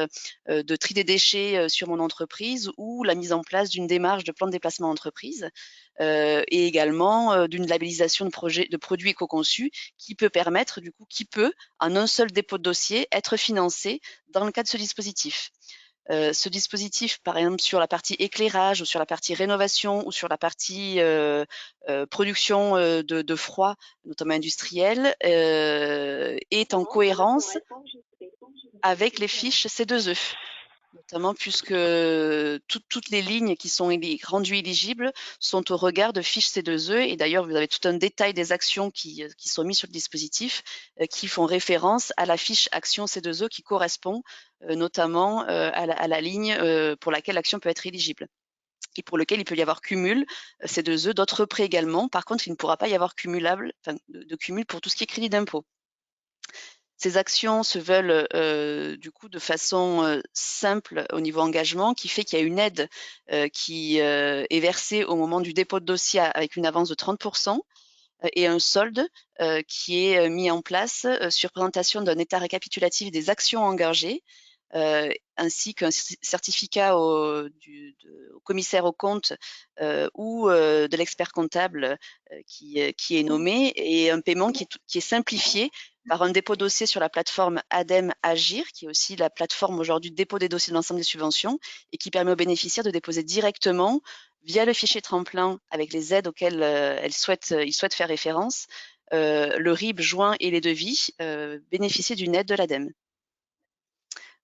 de tri des déchets sur mon entreprise ou la mise en place d'une démarche de plan de déplacement entreprise et également d'une labellisation de produits éco-conçus qui peut permettre, du coup, en un seul dépôt de dossier, être financé dans le cadre de ce dispositif. Ce dispositif, par exemple, sur la partie éclairage ou sur la partie rénovation ou sur la partie production de froid, notamment industriel, est en cohérence avec les fiches C2E, notamment puisque toutes les lignes qui sont rendues éligibles sont au regard de fiches C2E. Et d'ailleurs, vous avez tout un détail des actions qui sont mises sur le dispositif qui font référence à la fiche action C2E qui correspond notamment à la ligne pour laquelle l'action peut être éligible et pour lequel il peut y avoir cumul C2E, d'autres prêts également. Par contre, il ne pourra pas y avoir de cumul pour tout ce qui est crédit d'impôt. Ces actions se veulent du coup de façon simple au niveau engagement, qui fait qu'il y a une aide qui est versée au moment du dépôt de dossier avec une avance de 30% et un solde qui est mis en place sur présentation d'un état récapitulatif des actions engagées, ainsi qu'un certificat au commissaire aux comptes ou de l'expert comptable qui est nommé, et un paiement qui est simplifié par un dépôt de dossier sur la plateforme ADEME Agir, qui est aussi la plateforme aujourd'hui de dépôt des dossiers de l'ensemble des subventions et qui permet aux bénéficiaires de déposer directement via le fichier tremplin avec les aides auxquelles ils souhaitent faire référence, le RIB joint et les devis, bénéficier d'une aide de l'ADEME.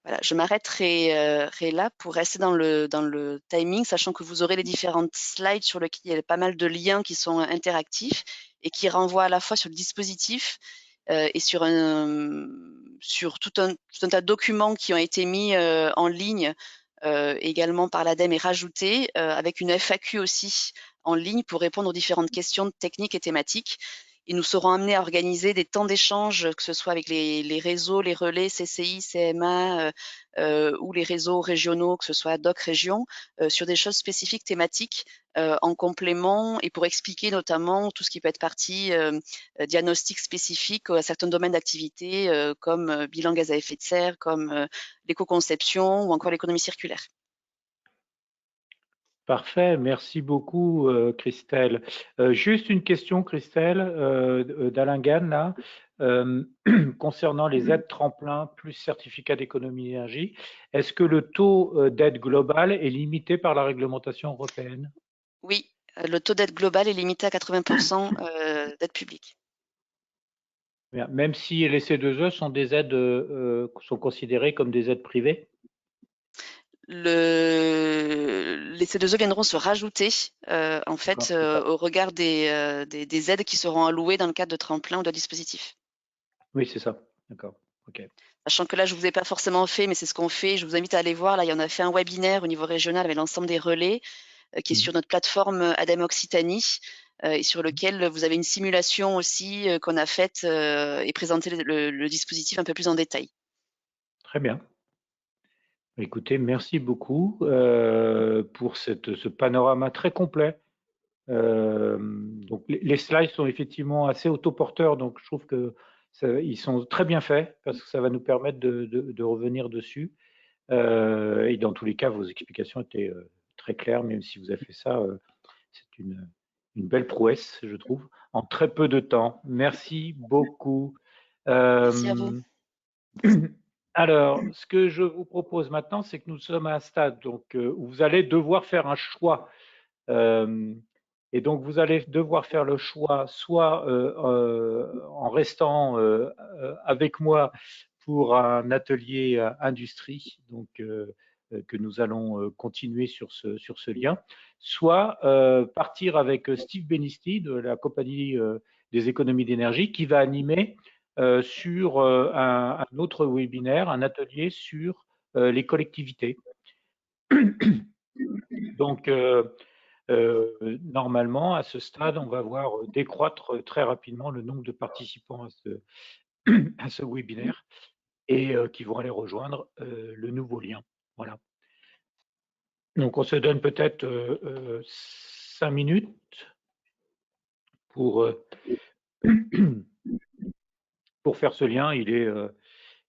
Voilà, je m'arrêterai là pour rester dans le timing, sachant que vous aurez les différentes slides sur lesquelles il y a pas mal de liens qui sont interactifs et qui renvoient à la fois sur le dispositif et sur tout un tas de documents qui ont été mis en ligne également par l'ADEME et rajoutés, avec une FAQ aussi en ligne pour répondre aux différentes questions techniques et thématiques. Et nous serons amenés à organiser des temps d'échange, que ce soit avec les réseaux, les relais CCI, CMA ou les réseaux régionaux, que ce soit DOC Région, sur des choses spécifiques thématiques en complément et pour expliquer notamment tout ce qui peut être partie diagnostic spécifique à certains domaines d'activité comme bilan gaz à effet de serre, comme l'éco-conception ou encore l'économie circulaire. Parfait, merci beaucoup Christelle. Juste une question Christelle d'Alain Gann là, concernant les aides tremplin plus certificat d'économie d'énergie. Est-ce que le taux d'aide globale est limité par la réglementation européenne? Oui, le taux d'aide globale est limité à 80% d'aide publique. Même si les C2E sont des aides sont considérées comme des aides privées? Les C2E viendront se rajouter en fait au regard des aides qui seront allouées dans le cadre de tremplin ou de dispositif. Oui, c'est ça. D'accord. Ok. Sachant que là, je ne vous ai pas forcément fait, mais c'est ce qu'on fait. Je vous invite à aller voir. Là, il y en a fait un webinaire au niveau régional avec l'ensemble des relais qui est sur notre plateforme ADEME Occitanie et sur lequel vous avez une simulation aussi qu'on a faite et présenté le dispositif un peu plus en détail. Très bien. Écoutez, merci beaucoup pour ce panorama très complet Donc les slides sont effectivement assez autoporteurs, donc je trouve que ils sont très bien faits parce que ça va nous permettre de revenir dessus. Et dans tous les cas, vos explications étaient très claires, même si vous avez fait ça, c'est une belle prouesse, je trouve, en très peu de temps. Merci beaucoup. Merci à vous. Alors, ce que je vous propose maintenant, c'est que nous sommes à un stade donc, où vous allez devoir faire un choix. Et donc, vous allez devoir faire le choix soit en restant avec moi pour un atelier industrie, donc que nous allons continuer sur ce lien, soit partir avec Steve Benisti de la compagnie des économies d'énergie qui va animer sur un autre webinaire, un atelier sur les collectivités. Donc, normalement, à ce stade, on va voir décroître très rapidement le nombre de participants à ce webinaire et qui vont aller rejoindre le nouveau lien. Voilà. Donc, on se donne peut-être 5 minutes pour faire ce lien. Il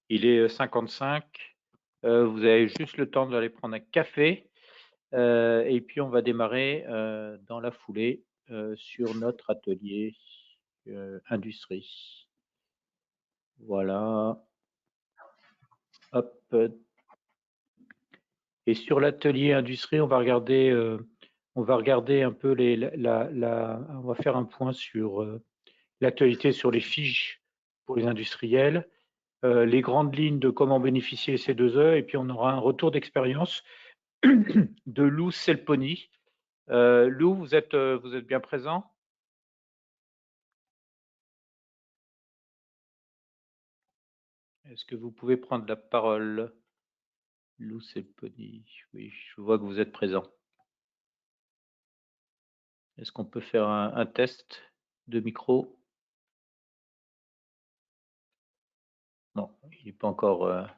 est 55. Vous avez juste le temps d'aller prendre un café. Et puis, on va démarrer dans la foulée sur notre atelier industrie. Voilà. Hop. Et sur l'atelier industrie, on va regarder un peu on va faire un point sur l'actualité sur les fiches pour les industriels, les grandes lignes de comment bénéficier de ces 2E, et puis on aura un retour d'expérience de Lou Selponi. Lou, vous êtes bien présent? Est-ce que vous pouvez prendre la parole? Lou Selponi, oui, je vois que vous êtes présent. Est-ce qu'on peut faire un test de micro? Non, il n'est pas encore...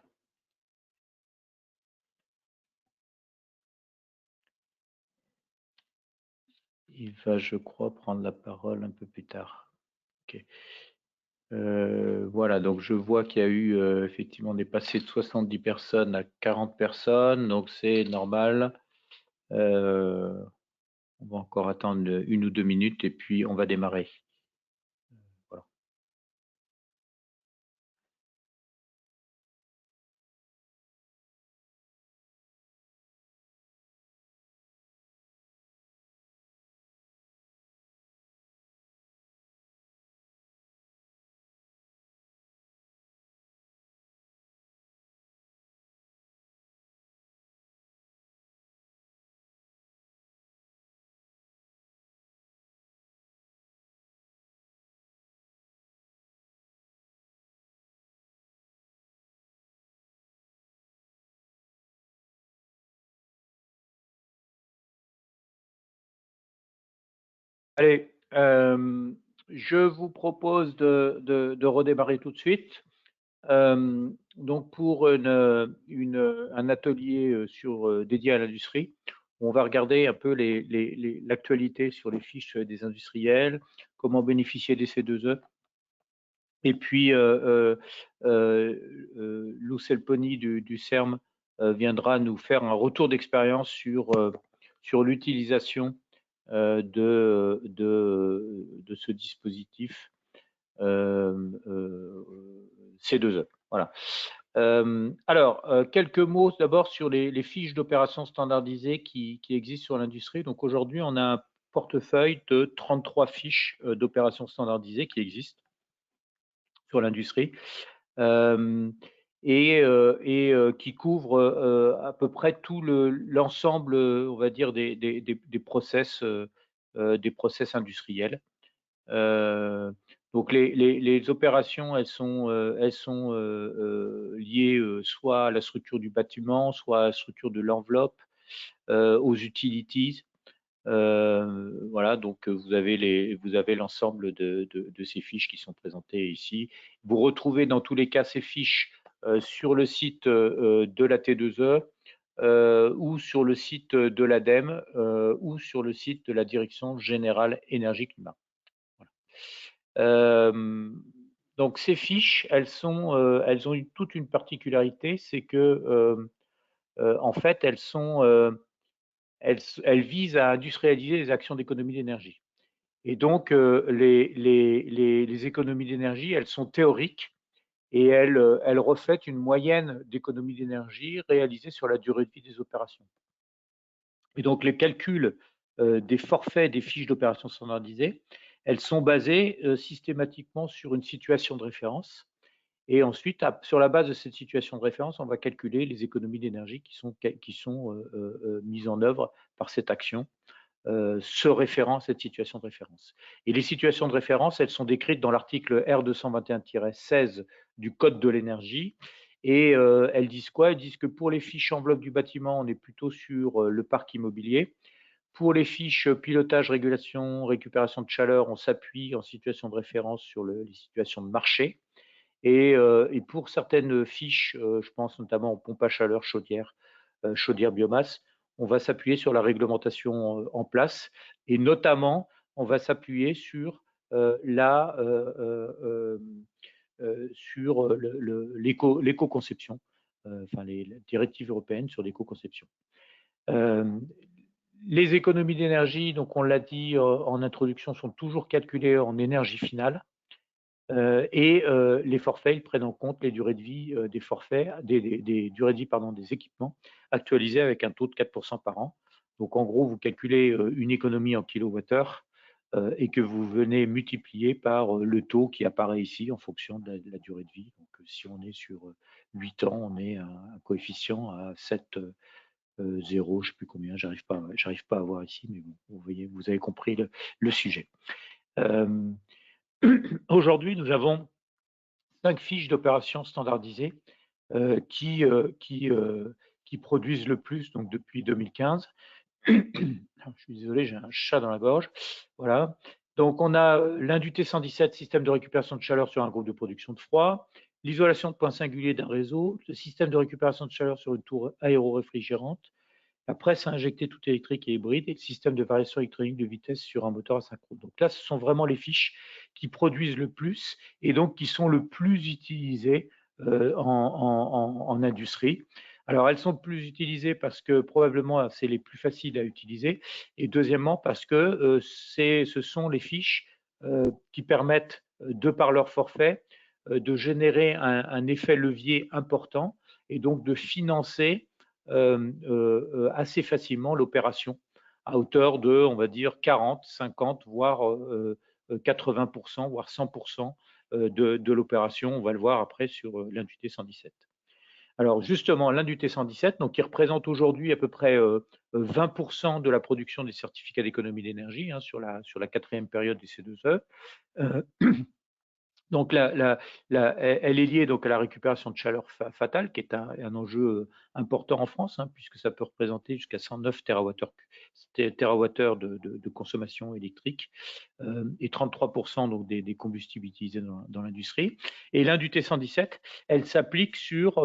Il va, je crois, prendre la parole un peu plus tard. Okay. Voilà, donc je vois qu'il y a eu effectivement des passés de 70 personnes à 40 personnes, donc c'est normal. On va encore attendre 1 ou 2 minutes et puis on va démarrer. Voilà. Allez, je vous propose de redémarrer tout de suite. Donc pour un atelier dédié à l'industrie, on va regarder un peu l'actualité sur les fiches des industriels, comment bénéficier des C2E. Et puis Lou Selponi du CERM viendra nous faire un retour d'expérience sur l'utilisation de ce dispositif C2E. Voilà. Alors, quelques mots d'abord sur les fiches d'opérations standardisées qui existent sur l'industrie. Donc aujourd'hui, on a un portefeuille de 33 fiches d'opérations standardisées qui existent sur l'industrie et qui couvrent à peu près tout l'ensemble, on va dire, des process industriels. Donc les opérations, elles sont liées soit à la structure du bâtiment, soit à la structure de l'enveloppe, aux utilities. Voilà, donc vous avez l'ensemble de ces fiches qui sont présentées ici. Vous retrouvez dans tous les cas ces fiches sur le site de la T2E. ou sur le site de l'ADEME ou sur le site de la Direction générale énergie-climat. Voilà. Donc ces fiches, elles ont toute une particularité, c'est que en fait, elles visent à industrialiser les actions d'économie d'énergie. Et donc, les économies d'énergie, elles sont théoriques et elles reflètent une moyenne d'économie d'énergie réalisée sur la durée de vie des opérations. Et donc, les calculs des forfaits des fiches d'opération standardisées, elles sont basées systématiquement sur une situation de référence. Et ensuite, sur la base de cette situation de référence, on va calculer les économies d'énergie qui sont mises en œuvre par cette action, se référant à cette situation de référence. Et les situations de référence, elles sont décrites dans l'article R221-16 du Code de l'énergie. Et elles disent quoi? Elles disent que pour les fiches enveloppe du bâtiment, on est plutôt sur le parc immobilier. Pour les fiches pilotage, régulation, récupération de chaleur, on s'appuie en situation de référence sur les situations de marché. Et pour certaines fiches, je pense notamment aux pompes à chaleur, chaudière biomasse, on va s'appuyer sur la réglementation en place et notamment, on va s'appuyer sur l'éco-conception, enfin les directives européennes sur l'éco-conception. Les économies d'énergie, donc on l'a dit en introduction, sont toujours calculées en énergie finale. Et les forfaits, ils prennent en compte les durées de vie des forfaits, des durées de vie des équipements actualisés avec un taux de 4% par an. Donc en gros, vous calculez une économie en kilowattheure et que vous venez multiplier par le taux qui apparaît ici en fonction de la durée de vie. Donc si on est sur 8 ans, on est un coefficient à 7,0, je ne sais plus combien, j'arrive pas à voir ici, mais bon, vous voyez, vous avez compris le sujet. Aujourd'hui, nous avons 5 fiches d'opérations standardisées qui produisent le plus, donc depuis 2015. Je suis désolé, j'ai un chat dans la gorge. Voilà. Donc, on a l'INDUT 117, système de récupération de chaleur sur un groupe de production de froid, l'isolation de points singuliers d'un réseau, le système de récupération de chaleur sur une tour aéro-réfrigérante, la presse à injecter tout électrique et hybride et le système de variation électronique de vitesse sur un moteur asynchrone. Donc là, ce sont vraiment les fiches qui produisent le plus et donc qui sont le plus utilisées en industrie. Alors, elles sont plus utilisées parce que probablement c'est les plus faciles à utiliser et deuxièmement parce que ce sont les fiches qui permettent, de par leur forfait, de générer un effet levier important et donc de financer assez facilement l'opération à hauteur de, on va dire, 40, 50, voire 80%, voire 100% de l'opération. On va le voir après sur l'INDUT 117. Alors justement, l'INDUT 117, donc, qui représente aujourd'hui à peu près 20% de la production des certificats d'économie d'énergie sur la 4e période des C2E. Donc, elle est liée donc à la récupération de chaleur fatale, qui est un enjeu important en France, puisque ça peut représenter jusqu'à 109 TWh de consommation électrique et 33% donc des combustibles utilisés dans l'industrie. Et l'INDUT 117, elle s'applique sur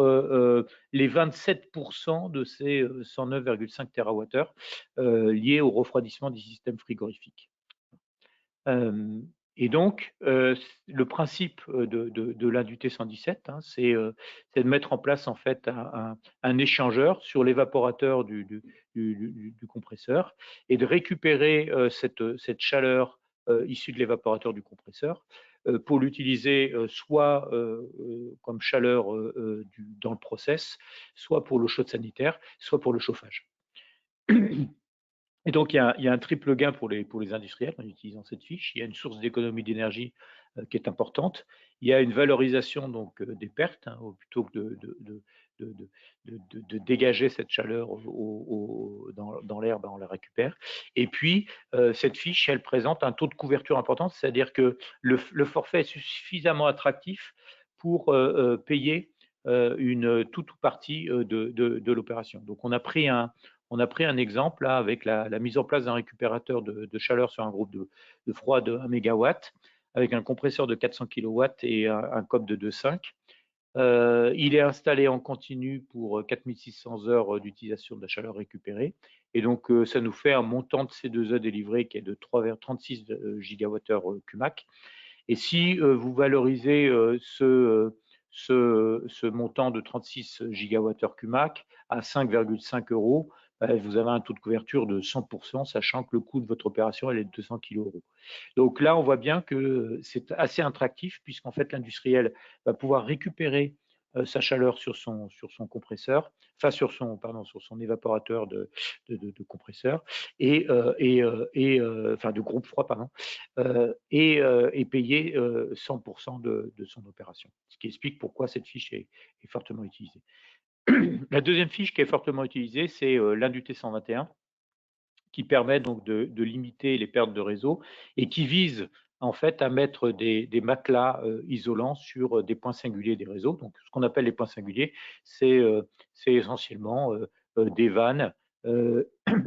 les 27% de ces 109,5 TWh liés au refroidissement des systèmes frigorifiques. Et donc, le principe de l'INDUT 117, c'est de mettre en place en fait un échangeur sur l'évaporateur du compresseur et de récupérer cette chaleur issue de l'évaporateur du compresseur pour l'utiliser soit comme chaleur dans le process, soit pour l'eau chaude sanitaire, soit pour le chauffage. Et donc, il y a un triple gain pour les industriels en utilisant cette fiche. Il y a une source d'économie d'énergie qui est importante. Il y a une valorisation donc des pertes, plutôt que de dégager cette chaleur dans l'air, on la récupère. Et puis, cette fiche, elle présente un taux de couverture important, c'est-à-dire que le forfait est suffisamment attractif pour payer une toute ou partie de l'opération. Donc, on a pris un exemple là, avec la mise en place d'un récupérateur de chaleur sur un groupe de froid de 1 MW avec un compresseur de 400 kW et un COP de 2,5. Il est installé en continu pour 4600 heures d'utilisation de la chaleur récupérée. Et donc, ça nous fait un montant de C2E délivré qui est de 3,36 gigawattheures CUMAC. Et si vous valorisez ce montant de 36 gigawattheures CUMAC à 5,5 €, vous avez un taux de couverture de 100%, sachant que le coût de votre opération est de 200 kg €. Donc là, on voit bien que c'est assez attractif, puisqu'en fait, l'industriel va pouvoir récupérer sa chaleur sur son compresseur, enfin sur son évaporateur de compresseur enfin de groupe froid, pardon, et payer 100% de son opération. Ce qui explique pourquoi cette fiche est fortement utilisée. La deuxième fiche qui est fortement utilisée, c'est l'INDUT 121, qui permet donc de limiter les pertes de réseau et qui vise en fait à mettre des matelas isolants sur des points singuliers des réseaux. Donc, ce qu'on appelle les points singuliers, c'est essentiellement des vannes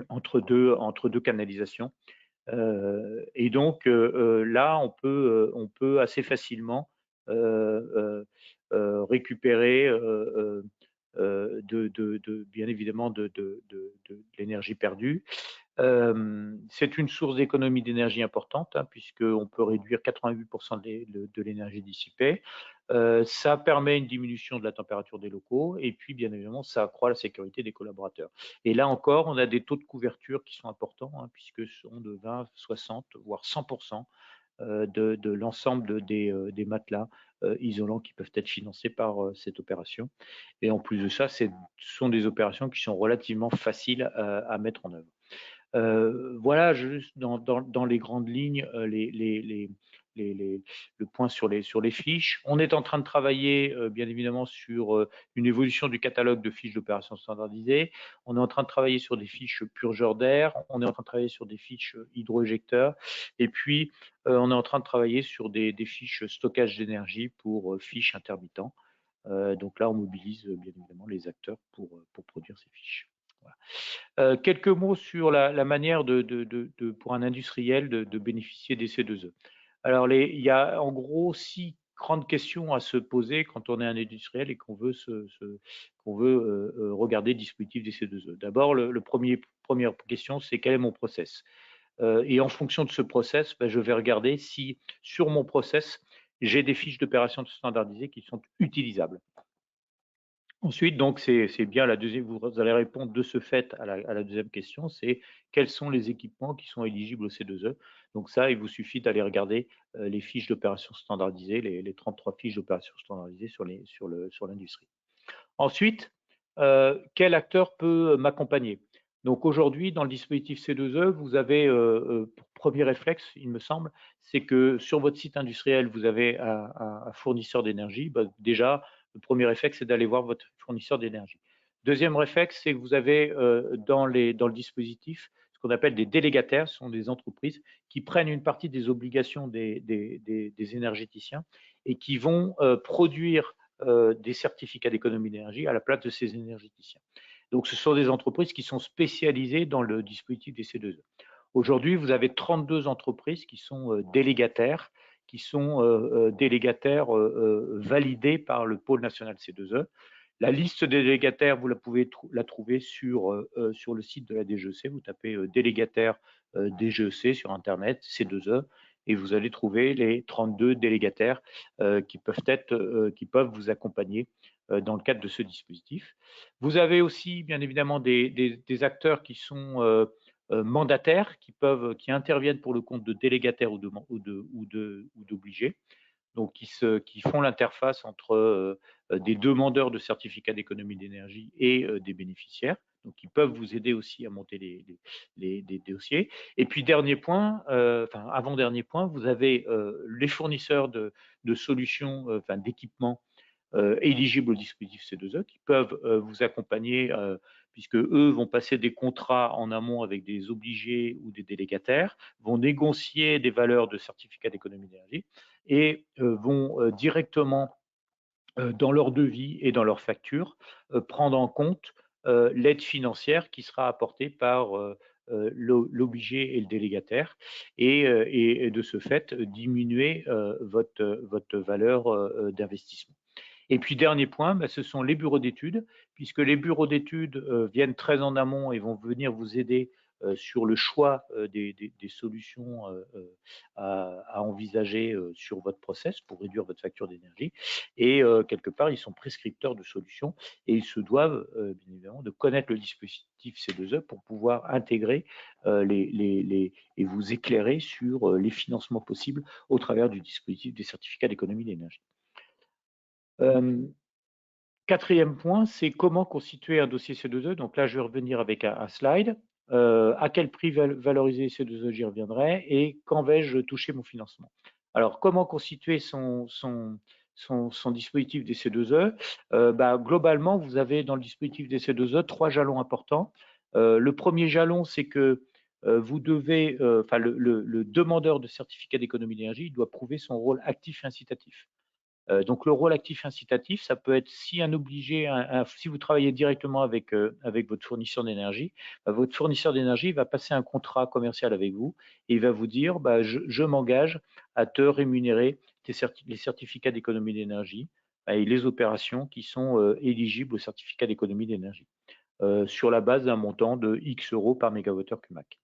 entre deux canalisations. Et donc là, on peut assez facilement récupérer bien évidemment de l'énergie perdue. C'est une source d'économie d'énergie importante, hein, puisqu'on peut réduire 88% de l'énergie dissipée. Ça permet une diminution de la température des locaux et puis bien évidemment ça accroît la sécurité des collaborateurs. Et là encore, on a des taux de couverture qui sont importants, hein, puisque ce sont de 20, 60 voire 100% de l'ensemble des matelas isolants qui peuvent être financés par cette opération. Et en plus de ça, ce sont des opérations qui sont relativement faciles à mettre en œuvre. Voilà, juste dans les grandes lignes, le point sur les fiches. On est en train de travailler, bien évidemment, sur une évolution du catalogue de fiches d'opérations standardisées. On est en train de travailler sur des fiches purgeurs d'air. On est en train de travailler sur des fiches hydroéjecteurs. Et puis, on est en train de travailler sur des fiches stockage d'énergie pour fiches intermittents. Donc là, on mobilise bien évidemment les acteurs pour produire ces fiches. Voilà. Quelques mots sur la manière pour un industriel de bénéficier des C2E. Alors, il y a en gros 6 grandes questions à se poser quand on est un industriel et qu'on veut, regarder le dispositif des C2E. D'abord, première question, c'est quel est mon process? Et en fonction de ce process, je vais regarder si sur mon process, j'ai des fiches d'opération standardisées qui sont utilisables. Ensuite, donc, c'est bien la deuxième, vous allez répondre de ce fait à la deuxième question, c'est quels sont les équipements qui sont éligibles au C2E. Donc ça, il vous suffit d'aller regarder les fiches d'opération standardisées, les 33 fiches d'opération standardisées sur l'industrie. Ensuite, quel acteur peut m'accompagner? Donc aujourd'hui, dans le dispositif C2E, vous avez, pour premier réflexe, il me semble, c'est que sur votre site industriel, vous avez un fournisseur d'énergie. Déjà, le premier réflexe, c'est d'aller voir votre fournisseur d'énergie. Deuxième réflexe, c'est que vous avez dans le dispositif ce qu'on appelle des délégataires, ce sont des entreprises qui prennent une partie des obligations des énergéticiens et qui vont produire des certificats d'économie d'énergie à la place de ces énergéticiens. Donc, ce sont des entreprises qui sont spécialisées dans le dispositif des C2E. Aujourd'hui, vous avez 32 entreprises qui sont délégataires, validés par le pôle national C2E. La liste des délégataires, vous pouvez la trouver sur le site de la DGEC. Vous tapez délégataire DGEC sur Internet, C2E, et vous allez trouver les 32 délégataires qui peuvent vous accompagner dans le cadre de ce dispositif. Vous avez aussi, bien évidemment, des acteurs qui sont mandataires, qui interviennent pour le compte de délégataires ou d'obligés, donc qui font l'interface entre des demandeurs de certificats d'économie d'énergie et des bénéficiaires. Donc, ils peuvent vous aider aussi à monter les dossiers. Et puis, avant-dernier point, vous avez les fournisseurs de solutions, d'équipements éligibles au dispositif C2E qui peuvent vous accompagner puisque eux vont passer des contrats en amont avec des obligés ou des délégataires, vont négocier des valeurs de certificats d'économie d'énergie et vont directement dans leur devis et dans leur facture prendre en compte l'aide financière qui sera apportée par l'obligé et le délégataire et de ce fait diminuer votre valeur d'investissement. Et puis, dernier point, ce sont les bureaux d'études, puisque les bureaux d'études viennent très en amont et vont venir vous aider sur le choix des solutions à envisager sur votre process pour réduire votre facture d'énergie. Et quelque part, ils sont prescripteurs de solutions et ils se doivent, bien évidemment, de connaître le dispositif C2E pour pouvoir intégrer et vous éclairer sur les financements possibles au travers du dispositif des certificats d'économie d'énergie. Quatrième point, c'est comment constituer un dossier C2E. Donc là, je vais revenir avec un slide. À quel prix valoriser C2E, j'y reviendrai. Et quand vais-je toucher mon financement? Alors, comment constituer son dispositif des C2E? Globalement, vous avez dans le dispositif des C2E 3 jalons importants. Le premier jalon, c'est que vous devez, le demandeur de certificat d'économie d'énergie doit prouver son rôle actif et incitatif. Donc le rôle actif incitatif, ça peut être si un obligé, si vous travaillez directement avec votre fournisseur d'énergie, votre fournisseur d'énergie va passer un contrat commercial avec vous et il va vous dire je m'engage à te rémunérer les certificats d'économie d'énergie et les opérations qui sont éligibles au certificat d'économie d'énergie sur la base d'un montant de X euros par mégawattheure QMAC.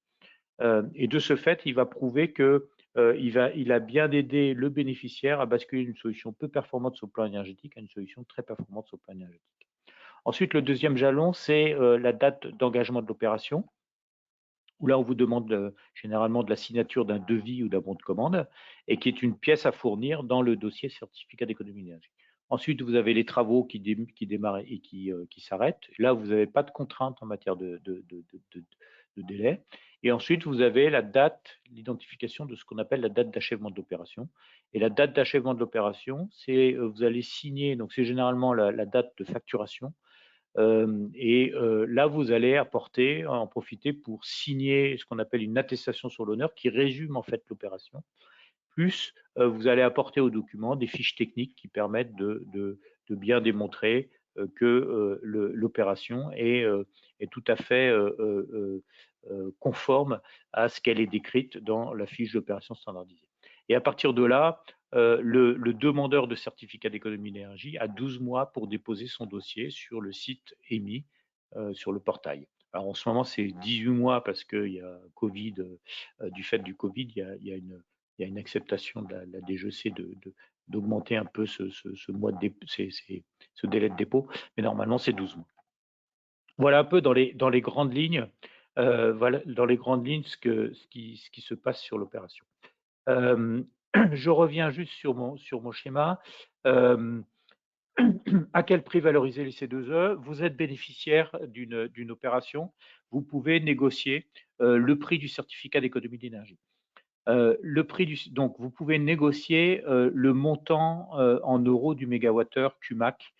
Et de ce fait, il va prouver que il a bien aidé le bénéficiaire à basculer d'une solution peu performante sur le plan énergétique à une solution très performante sur le plan énergétique. Ensuite, le deuxième jalon, c'est la date d'engagement de l'opération, où là, on vous demande généralement de la signature d'un devis ou d'un bon de commande, et qui est une pièce à fournir dans le dossier certificat d'économie d'énergie. Ensuite, vous avez les travaux qui démarrent et qui s'arrêtent. Là, vous n'avez pas de contraintes en matière de délai. Et ensuite, vous avez la date, l'identification de ce qu'on appelle la date d'achèvement de l'opération. Et la date d'achèvement de l'opération, c'est vous allez signer, donc c'est généralement la date de facturation. Là, vous allez en profiter pour signer ce qu'on appelle une attestation sur l'honneur qui résume en fait l'opération. Plus, vous allez apporter au document des fiches techniques qui permettent de bien démontrer que l'opération est tout à fait conforme à ce qu'elle est décrite dans la fiche d'opération standardisée. Et à partir de là, le demandeur de certificat d'économie d'énergie a 12 mois pour déposer son dossier sur le site EMI, sur le portail. Alors en ce moment, c'est 18 mois parce qu'il y a Covid, du fait du Covid, il y a une acceptation de la DGEC d'augmenter un peu ce délai de dépôt, mais normalement, c'est 12 mois. Voilà un peu dans les grandes lignes, ce qui se passe sur l'opération. Je reviens juste sur mon schéma. À quel prix valoriser les C2E? Vous êtes bénéficiaire d'une opération, vous pouvez négocier le prix du certificat d'économie d'énergie. Donc, vous pouvez négocier le montant en euros du mégawattheure QMAC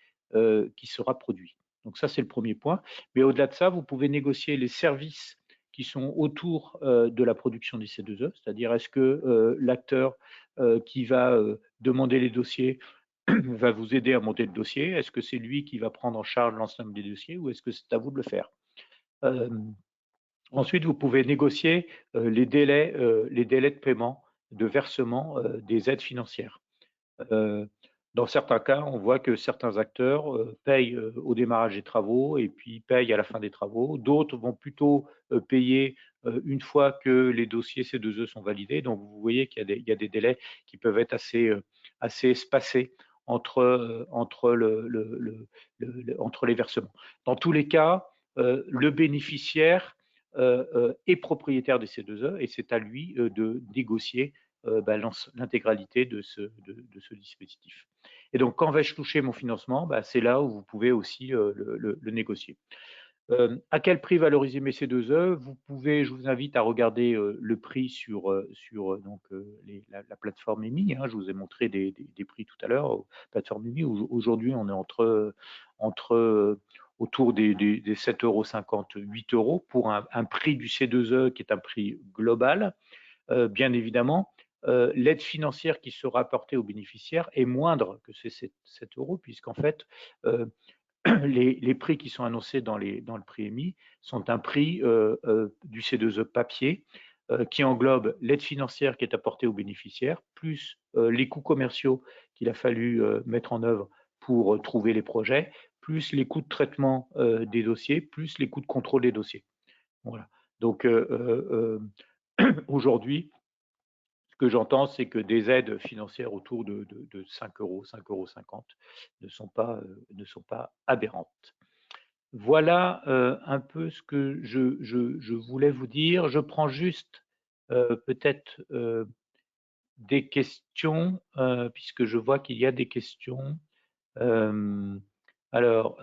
qui sera produit. Donc ça, c'est le premier point. Mais au-delà de ça, vous pouvez négocier les services qui sont autour de la production des C2E, c'est-à-dire est-ce que l'acteur qui va demander les dossiers va vous aider à monter le dossier? Est-ce que c'est lui qui va prendre en charge l'ensemble des dossiers ou est-ce que c'est à vous de le faire? Ensuite, vous pouvez négocier les délais de paiement, de versement des aides financières. Dans certains cas, on voit que certains acteurs payent au démarrage des travaux et puis payent à la fin des travaux. D'autres vont plutôt payer une fois que les dossiers C2E sont validés. Donc, vous voyez qu'il y a des délais qui peuvent être assez espacés entre les versements. Dans tous les cas, le bénéficiaire est propriétaire des C2E et c'est à lui de négocier l'intégralité de ce dispositif. Et donc, quand vais-je toucher mon financement? C'est là où vous pouvez aussi le négocier. À quel prix valoriser mes C2E? Je vous invite à regarder le prix sur la plateforme EMI. Je vous ai montré des prix tout à l'heure, plateforme EMI. Aujourd'hui, on est autour des 7,50 €, 8 € pour un prix du C2E qui est un prix global. Bien évidemment, l'aide financière qui sera apportée aux bénéficiaires est moindre que ces 7 €, puisqu'en fait, les prix qui sont annoncés dans le prix EMI sont un prix du C2E papier qui englobe l'aide financière qui est apportée aux bénéficiaires, plus les coûts commerciaux qu'il a fallu mettre en œuvre pour trouver les projets, plus les coûts de traitement des dossiers, plus les coûts de contrôle des dossiers. Voilà. Donc aujourd'hui, ce que j'entends, c'est que des aides financières autour de 5 €, 5,50 € ne sont pas aberrantes. Voilà un peu ce que je voulais vous dire. Je prends juste peut-être des questions, puisque je vois qu'il y a des questions. Alors,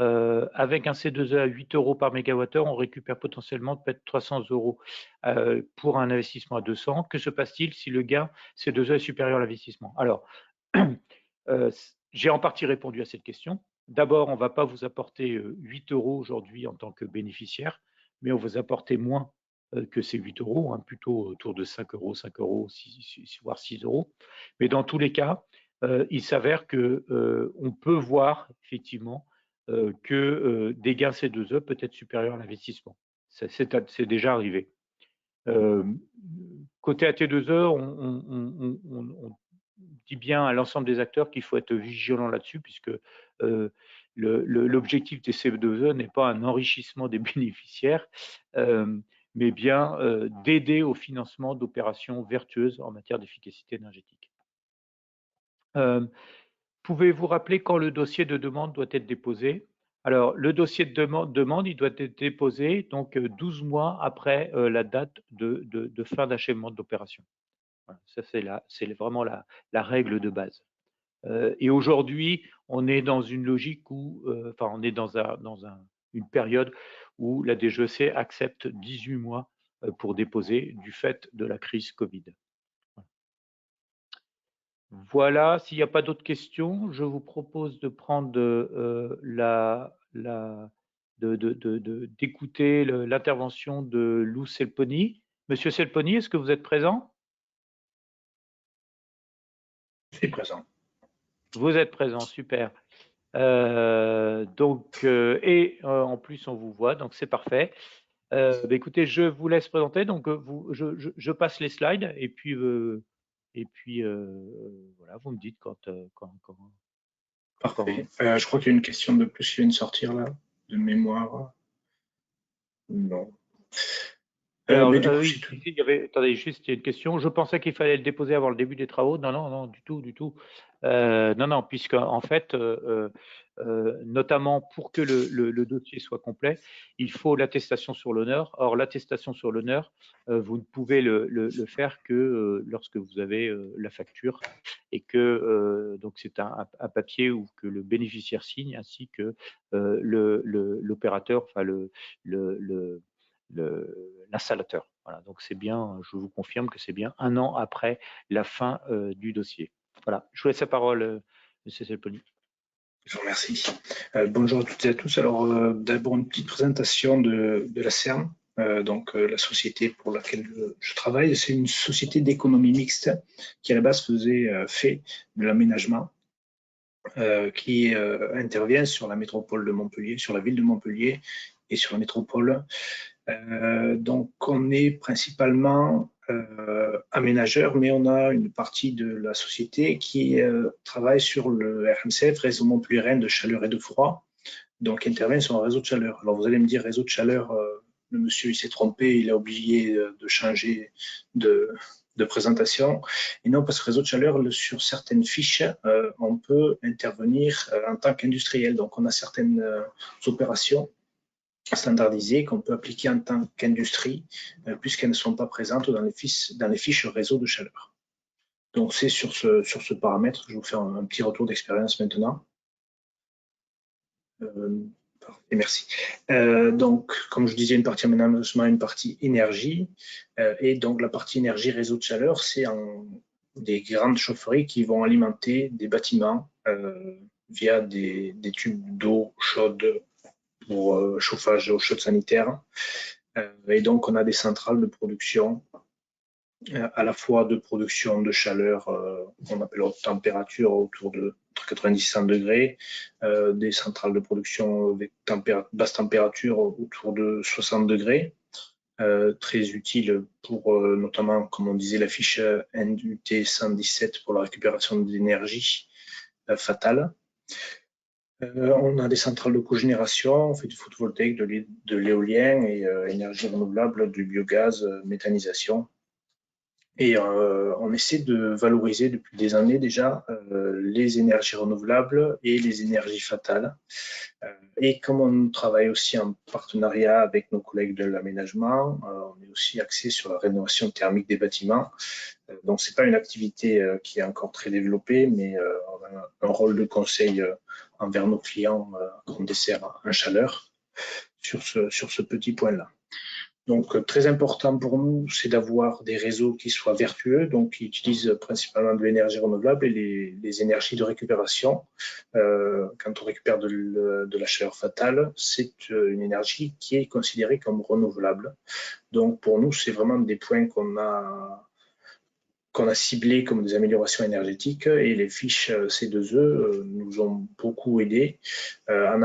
avec un C2E à 8 € par mégawattheure, on récupère potentiellement peut-être 300 € pour un investissement à 200. Que se passe-t-il si le gain C2E est supérieur à l'investissement? Alors, j'ai en partie répondu à cette question. D'abord, on ne va pas vous apporter 8 € aujourd'hui en tant que bénéficiaire, mais on va vous apporter moins que ces 8 €, hein, plutôt autour de 5 €, 5 €, voire 6 €. Mais dans tous les cas, il s'avère qu'on peut voir effectivement que des gains C2E peut être supérieurs à l'investissement. C'est déjà arrivé. Côté AT2E, on dit bien à l'ensemble des acteurs qu'il faut être vigilant là-dessus, puisque l'objectif des C2E n'est pas un enrichissement des bénéficiaires, mais bien d'aider au financement d'opérations vertueuses en matière d'efficacité énergétique. Pouvez-vous rappeler quand le dossier de demande doit être déposé? Alors, le dossier de demande, il doit être déposé donc 12 mois après la date de fin d'achèvement de l'opération. Voilà, ça, c'est vraiment la règle de base. Et aujourd'hui, on est dans une logique où, enfin, on est dans une période où la DGEC accepte 18 mois pour déposer du fait de la crise Covid. Voilà, s'il n'y a pas d'autres questions, je vous propose de prendre d'écouter l'intervention de Lou Selponi. Monsieur Selponi, est-ce que vous êtes présent? Je suis présent. Vous êtes présent, super. En plus on vous voit, donc c'est parfait. Écoutez, je vous laisse présenter. Donc je passe les slides et puis voilà, vous me dites quand. Parfait. Je crois qu'il y a une question de plus qui vient de sortir là, de mémoire. Non. Alors, oui, il y avait, attendez, juste il y a une question. Je pensais qu'il fallait le déposer avant le début des travaux. Non, non, non, du tout, du tout. Non, puisque en fait, notamment pour que le dossier soit complet, il faut l'attestation sur l'honneur. Or, l'attestation sur l'honneur, vous ne pouvez le faire que lorsque vous avez la facture et que donc c'est un papier où que le bénéficiaire signe ainsi que l'opérateur, enfin l'installateur. Voilà, donc c'est bien, je vous confirme que c'est bien 1 an après la fin du dossier. Voilà, je vous laisse la parole, Monsieur Selponi. Je vous remercie. Bonjour à toutes et à tous. Alors, d'abord, une petite présentation de la CERN, la société pour laquelle je travaille. C'est une société d'économie mixte qui, à la base, fait de l'aménagement, qui intervient sur la métropole de Montpellier, sur la ville de Montpellier et sur la métropole. Donc, on est principalement aménageur, mais on a une partie de la société qui travaille sur le RMCF, réseau Montpellier de chaleur et de froid, donc intervient sur un réseau de chaleur. Alors, vous allez me dire, réseau de chaleur, le monsieur il s'est trompé, il a oublié de changer de présentation. Et non, parce que réseau de chaleur, sur certaines fiches, on peut intervenir en tant qu'industriel. Donc, on a certaines opérations standardisées qu'on peut appliquer en tant qu'industrie, puisqu'elles ne sont pas présentes dans les fiches réseau de chaleur. Donc, c'est sur ce paramètre que je vais vous faire un petit retour d'expérience maintenant. Et merci. Donc, comme je disais, une partie aménagement, une partie énergie. Et donc, la partie énergie réseau de chaleur, c'est des grandes chaufferies qui vont alimenter des bâtiments via des tubes d'eau chaude pour chauffage d'eau chaude sanitaire. Et donc, on a des centrales de production, à la fois de production de chaleur, qu'on appelle haute température, autour de 90 100 degrés, des centrales de production avec basse température autour de 60 degrés, très utile pour notamment, comme on disait, la fiche NUT 117 pour la récupération d'énergie fatale. On a des centrales de cogénération, on fait du photovoltaïque, de l'éolien et énergie renouvelable, du biogaz, méthanisation. Et on essaie de valoriser depuis des années déjà les énergies renouvelables et les énergies fatales. Et comme on travaille aussi en partenariat avec nos collègues de l'aménagement, on est aussi axé sur la rénovation thermique des bâtiments. Donc, ce n'est pas une activité qui est encore très développée, mais on a un rôle de conseil envers nos clients qu'on dessert en chaleur sur ce petit point-là. Donc, très important pour nous, c'est d'avoir des réseaux qui soient vertueux, donc qui utilisent principalement de l'énergie renouvelable et les énergies de récupération. Quand on récupère de la chaleur fatale, c'est une énergie qui est considérée comme renouvelable. Donc, pour nous, c'est vraiment des points qu'on a ciblés comme des améliorations énergétiques, et les fiches C2E nous ont beaucoup aidés en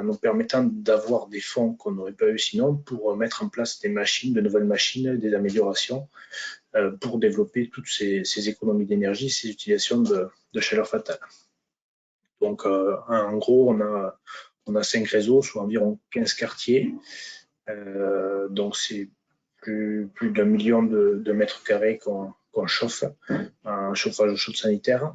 nous permettant d'avoir des fonds qu'on n'aurait pas eu sinon pour mettre en place des machines, de nouvelles machines, des améliorations pour développer toutes ces économies d'énergie, ces utilisations de chaleur fatale. Donc en gros, on a 5 réseaux, soit environ 15 quartiers. Donc c'est plus d'1 million de mètres carrés qu'on chauffe, un chauffage chaude sanitaire.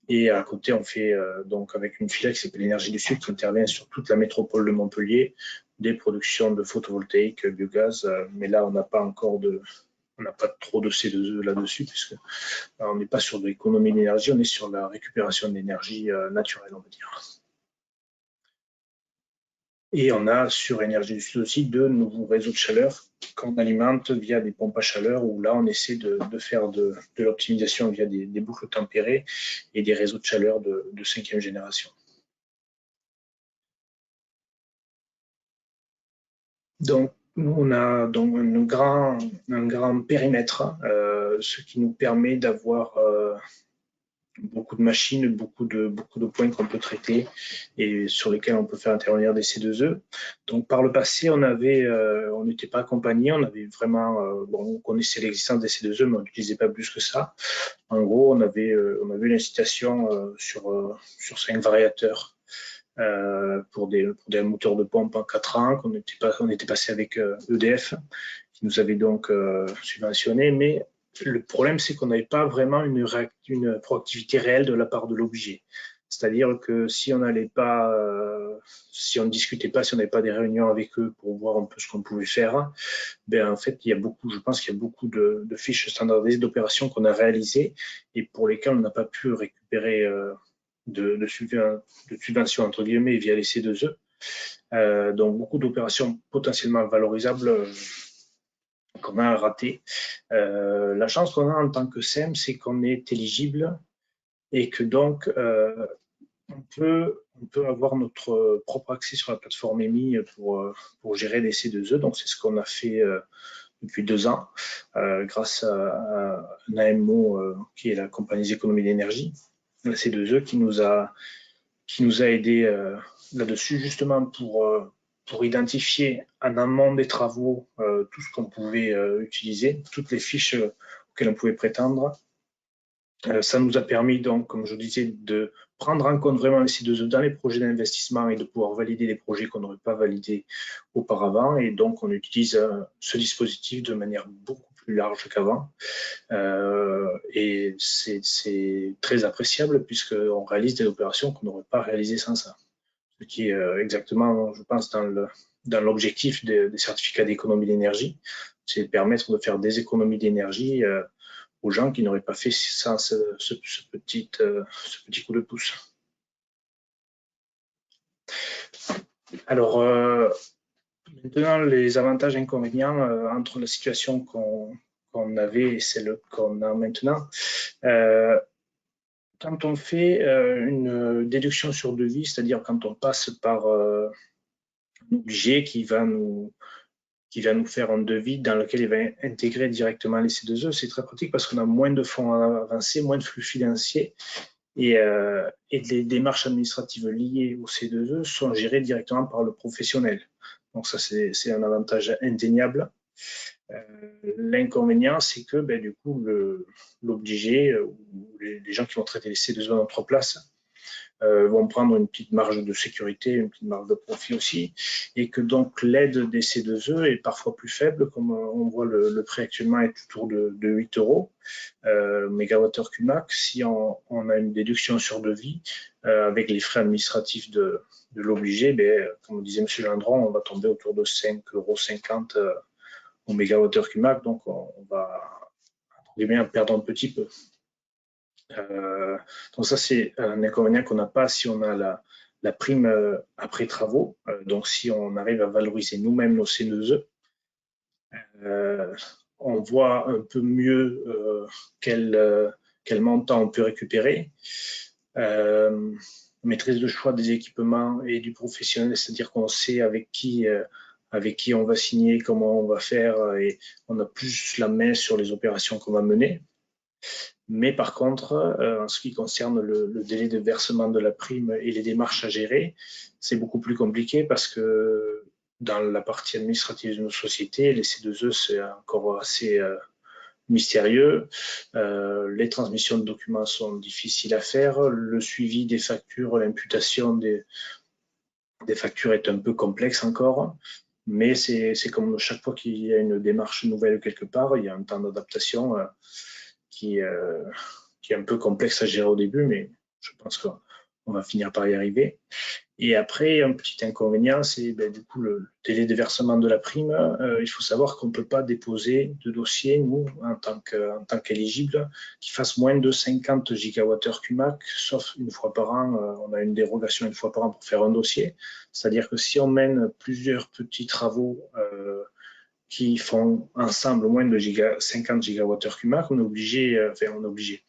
Et à côté, on fait donc avec une filiale qui s'appelle l'Énergie du Sud, qui intervient sur toute la métropole de Montpellier, des productions de photovoltaïque, biogaz, mais là, on n'a pas trop de C2E là-dessus, puisque on n'est pas sur de l'économie d'énergie, on est sur la récupération d'énergie naturelle, on va dire. Et on a sur Énergie du Sud aussi de nouveaux réseaux de chaleur qu'on alimente via des pompes à chaleur, où là on essaie de faire de l'optimisation via des boucles tempérées et des réseaux de chaleur de 5e génération. Donc nous on a donc un grand périmètre, ce qui nous permet d'avoir beaucoup de machines, beaucoup de points qu'on peut traiter et sur lesquels on peut faire intervenir des C2E. Donc par le passé, on n'était pas accompagné, on avait vraiment, on connaissait l'existence des C2E, mais on n'utilisait pas plus que ça. En gros, on avait une incitation sur 5 variateurs pour des moteurs de pompe en 4 ans, on était passé avec EDF, qui nous avait donc subventionné, mais le problème, c'est qu'on n'avait pas vraiment une proactivité réelle de la part de l'obligé. C'est-à-dire que si on n'allait pas, si on ne discutait pas, si on n'avait pas des réunions avec eux pour voir un peu ce qu'on pouvait faire, ben en fait, je pense qu'il y a beaucoup de fiches standardisées d'opérations qu'on a réalisées et pour lesquelles on n'a pas pu récupérer de subventions entre guillemets via les C2E. Donc beaucoup d'opérations potentiellement valorisables qu'on a raté. La chance qu'on a en tant que SEM, c'est qu'on est éligible et que donc on peut avoir notre propre accès sur la plateforme EMI pour gérer les C2E. Donc c'est ce qu'on a fait depuis 2 ans grâce à un AMO qui est la compagnie des économies d'énergie, la C2E, qui nous a aidé là-dessus justement pour identifier en amont des travaux tout ce qu'on pouvait utiliser, toutes les fiches auxquelles on pouvait prétendre. Ça nous a permis donc, comme je disais, de prendre en compte vraiment les C2E dans les projets d'investissement et de pouvoir valider les projets qu'on n'aurait pas validés auparavant. Et donc, on utilise ce dispositif de manière beaucoup plus large qu'avant. Et c'est très appréciable puisqu'on réalise des opérations qu'on n'aurait pas réalisées sans ça. Ce qui est exactement, je pense, dans l'objectif des certificats d'économie d'énergie, c'est de permettre de faire des économies d'énergie aux gens qui n'auraient pas fait sans ce petit coup de pouce. Alors, maintenant, les avantages et inconvénients entre la situation qu'on avait et celle qu'on a maintenant. Quand on fait une déduction sur devis, c'est-à-dire quand on passe par un obligé qui va nous faire un devis dans lequel il va intégrer directement les C2E, c'est très pratique parce qu'on a moins de fonds avancés, moins de flux financiers et les démarches administratives liées au C2E sont gérées directement par le professionnel. Donc ça, c'est un avantage indéniable. L'inconvénient, c'est que du coup, l'obligé ou les gens qui vont traiter les C2E dans notre place vont prendre une petite marge de sécurité, une petite marge de profit aussi, et que donc l'aide des C2E est parfois plus faible, comme on voit le prix actuellement est autour de 8 € mégawattheure QMAC. Si on a une déduction sur devis avec les frais administratifs de l'obligé, comme disait M. Gendron, on va tomber autour de 5,50 € au mégawattheure QMAC, donc on va bien perdre un petit peu. Donc ça, c'est un inconvénient qu'on n'a pas si on a la prime après travaux. Donc si on arrive à valoriser nous-mêmes nos C2E, on voit un peu mieux quel montant on peut récupérer. Maîtrise de choix des équipements et du professionnel, c'est-à-dire qu'on sait avec qui on va signer, comment on va faire, et on a plus la main sur les opérations qu'on va mener. Mais par contre, en ce qui concerne le délai de versement de la prime et les démarches à gérer, c'est beaucoup plus compliqué parce que dans la partie administrative de nos sociétés, les C2E, c'est encore assez mystérieux. Les transmissions de documents sont difficiles à faire. Le suivi des factures, l'imputation des factures est un peu complexe encore. Mais c'est comme chaque fois qu'il y a une démarche nouvelle quelque part, il y a un temps d'adaptation qui est un peu complexe à gérer au début, mais je pense qu'on va finir par y arriver. Et après, un petit inconvénient, c'est du coup le délai de versement de la prime. Il faut savoir qu'on ne peut pas déposer de dossier, nous, en tant qu'éligible, qui fasse moins de 50 gigawattheures QMAC, sauf une fois par an. On a une dérogation une fois par an pour faire un dossier. C'est-à-dire que si on mène plusieurs petits travaux qui font ensemble moins de 50 gigawattheures QMAC, on est obligé.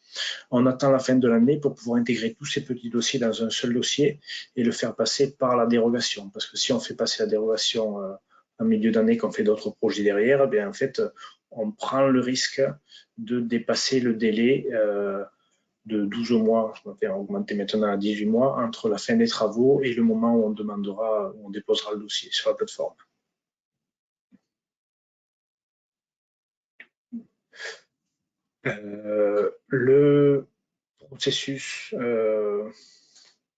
On attend la fin de l'année pour pouvoir intégrer tous ces petits dossiers dans un seul dossier et le faire passer par la dérogation. Parce que si on fait passer la dérogation en milieu d'année, qu'on fait d'autres projets derrière, en fait, on prend le risque de dépasser le délai de 12 mois, on va augmenter maintenant à 18 mois, entre la fin des travaux et le moment où on déposera le dossier sur la plateforme. Le processus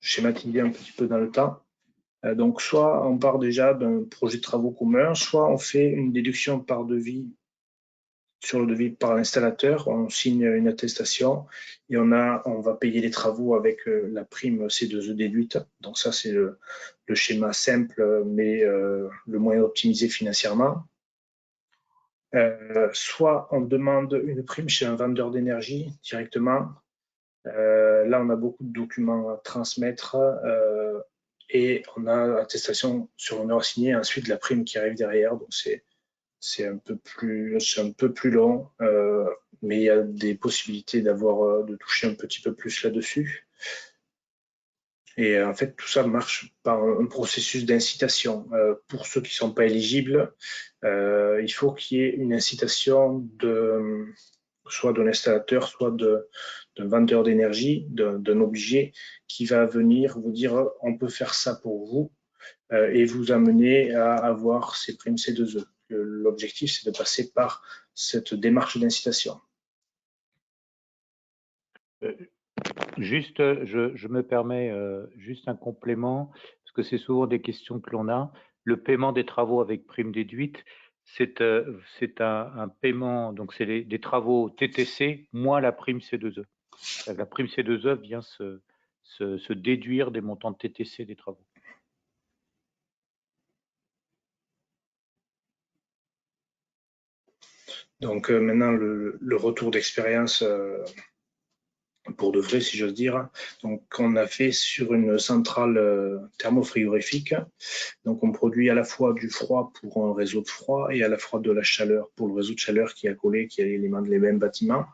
schématisé un petit peu dans le temps. Donc, soit on part déjà d'un projet de travaux commun, soit on fait une déduction par devis sur le devis par l'installateur, on signe une attestation et on va payer les travaux avec la prime C2E déduite. Donc ça, c'est le schéma simple, mais le moins optimisé financièrement. Soit on demande une prime chez un vendeur d'énergie directement. Là, on a beaucoup de documents à transmettre et on a l'attestation sur l'honneur signé, et ensuite la prime qui arrive derrière. Donc c'est un peu plus long, mais il y a des possibilités de toucher un petit peu plus là-dessus. Et en fait, tout ça marche par un processus d'incitation. Pour ceux qui ne sont pas éligibles, il faut qu'il y ait une incitation soit d'un installateur, soit d'un vendeur d'énergie, d'un obligé, qui va venir vous dire « on peut faire ça pour vous » et vous amener à avoir ces primes C2E. L'objectif, c'est de passer par cette démarche d'incitation. Juste, je me permets juste un complément, parce que c'est souvent des questions que l'on a. Le paiement des travaux avec prime déduite, c'est un paiement, donc c'est des travaux TTC moins la prime C2E. La prime C2E vient se déduire des montants de TTC des travaux. Donc maintenant, le retour d'expérience pour de vrai, si j'ose dire. Donc, on a fait sur une centrale thermofrigorifique. Donc, on produit à la fois du froid pour un réseau de froid et à la fois de la chaleur pour le réseau de chaleur qui est accolé, qui alimente les mêmes bâtiments.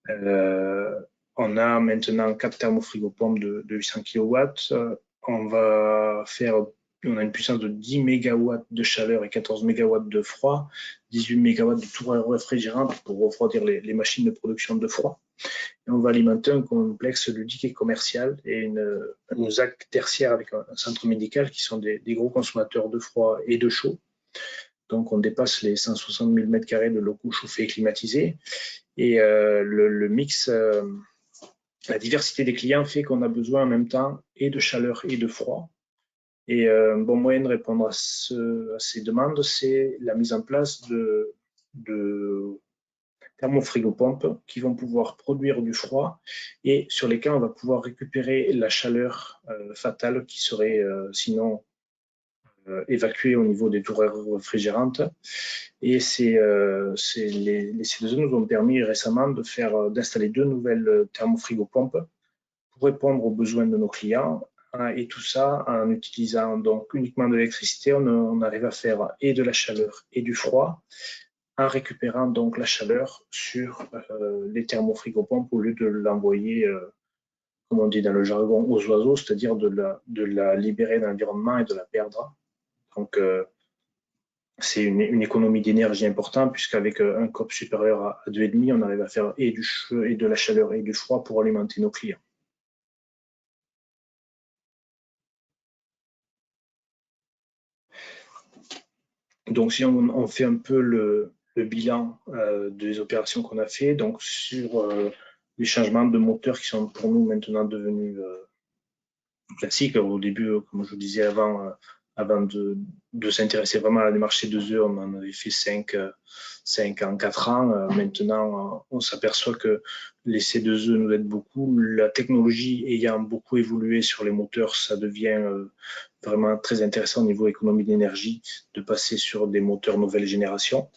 On a maintenant 4 thermofrigopompes de 800 kW. On a une puissance de 10 MW de chaleur et 14 MW de froid, 18 MW de tour réfrigérante pour refroidir les machines de production de froid. Et on va alimenter un complexe ludique et commercial et une ZAC tertiaire avec un centre médical qui sont des gros consommateurs de froid et de chaud. Donc, on dépasse les 160 000 m² de locaux chauffés et climatisés. Et le mix la diversité des clients fait qu'on a besoin en même temps et de chaleur et de froid. Et un bon moyen de répondre à ces demandes, c'est la mise en place de thermofrigopompes qui vont pouvoir produire du froid et sur lesquels on va pouvoir récupérer la chaleur fatale qui serait sinon évacuée au niveau des tours réfrigérantes. Et les C2E nous ont permis récemment d'installer 2 nouvelles thermofrigopompes pour répondre aux besoins de nos clients. Et tout ça en utilisant donc uniquement de l'électricité, on arrive à faire et de la chaleur et du froid en récupérant donc la chaleur sur les thermofrigopompes au lieu de l'envoyer, comme on dit dans le jargon, aux oiseaux, c'est-à-dire de la libérer dans l'environnement et de la perdre. Donc, c'est une économie d'énergie importante puisqu'avec un COP supérieur à 2,5, on arrive à faire et de la chaleur et du froid pour alimenter nos clients. Donc, si on fait un peu le bilan des opérations qu'on a fait, donc sur les changements de moteurs qui sont pour nous maintenant devenus classiques. Au début, comme je vous disais avant de s'intéresser vraiment à la démarche C2E, on en avait fait 5 en 4 ans. Maintenant, on s'aperçoit que les C2E nous aident beaucoup. La technologie ayant beaucoup évolué sur les moteurs, ça devient vraiment très intéressant au niveau économie d'énergie de passer sur des moteurs nouvelle génération.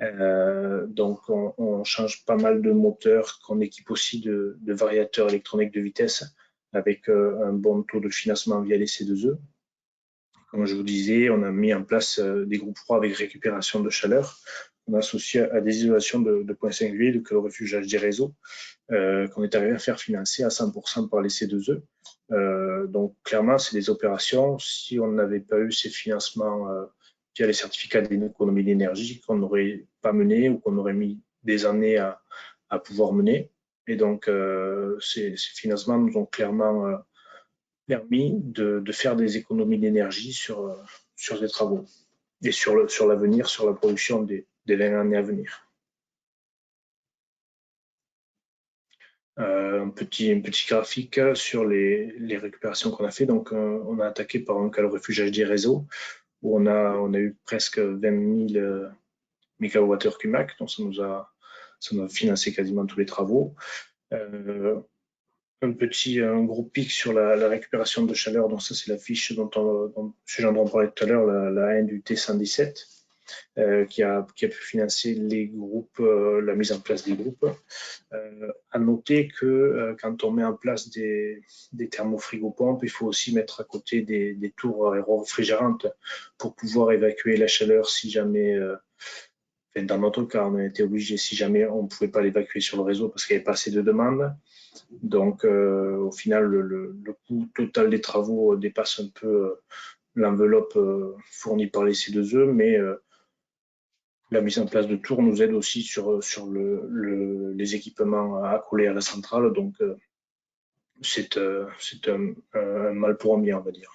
Donc, on change pas mal de moteurs, qu'on équipe aussi de variateurs électroniques de vitesse avec un bon taux de financement via les C2E. Comme je vous disais, on a mis en place des groupes froids avec récupération de chaleur. On a associé à des isolations de points singuliers, que le refugeage des réseaux, qu'on est arrivé à faire financer à 100% par les C2E. Donc, clairement, c'est des opérations, si on n'avait pas eu ces financements via les certificats d'économie d'énergie, qu'on n'aurait pas mené ou qu'on aurait mis des années à pouvoir mener. Et donc, ces financements nous ont clairement permis de faire des économies d'énergie sur ces travaux et sur l'avenir, sur la production des 20 années à venir. Un petit graphique sur les récupérations qu'on a fait. Donc, on a attaqué par un cas le refugeage des réseaux où on a eu presque 20 000 MWh CUMAC, donc ça nous a financé quasiment tous les travaux. Un gros pic sur la récupération de chaleur, donc ça c'est la fiche dont M. Gendron parlait tout à l'heure, la 1 du T117, qui a pu financer les groupes, la mise en place des groupes. À noter que quand on met en place des thermofrigopompes, il faut aussi mettre à côté des tours aéro-réfrigérantes pour pouvoir évacuer la chaleur si jamais, dans notre cas, on a été obligé, si jamais on ne pouvait pas l'évacuer sur le réseau parce qu'il n'y avait pas assez de demandes. Donc, au final, le coût total des travaux dépasse un peu l'enveloppe fournie par les C2E, mais la mise en place de tours nous aide aussi sur les équipements accolés à la centrale. Donc, c'est un mal pour un bien, on va dire.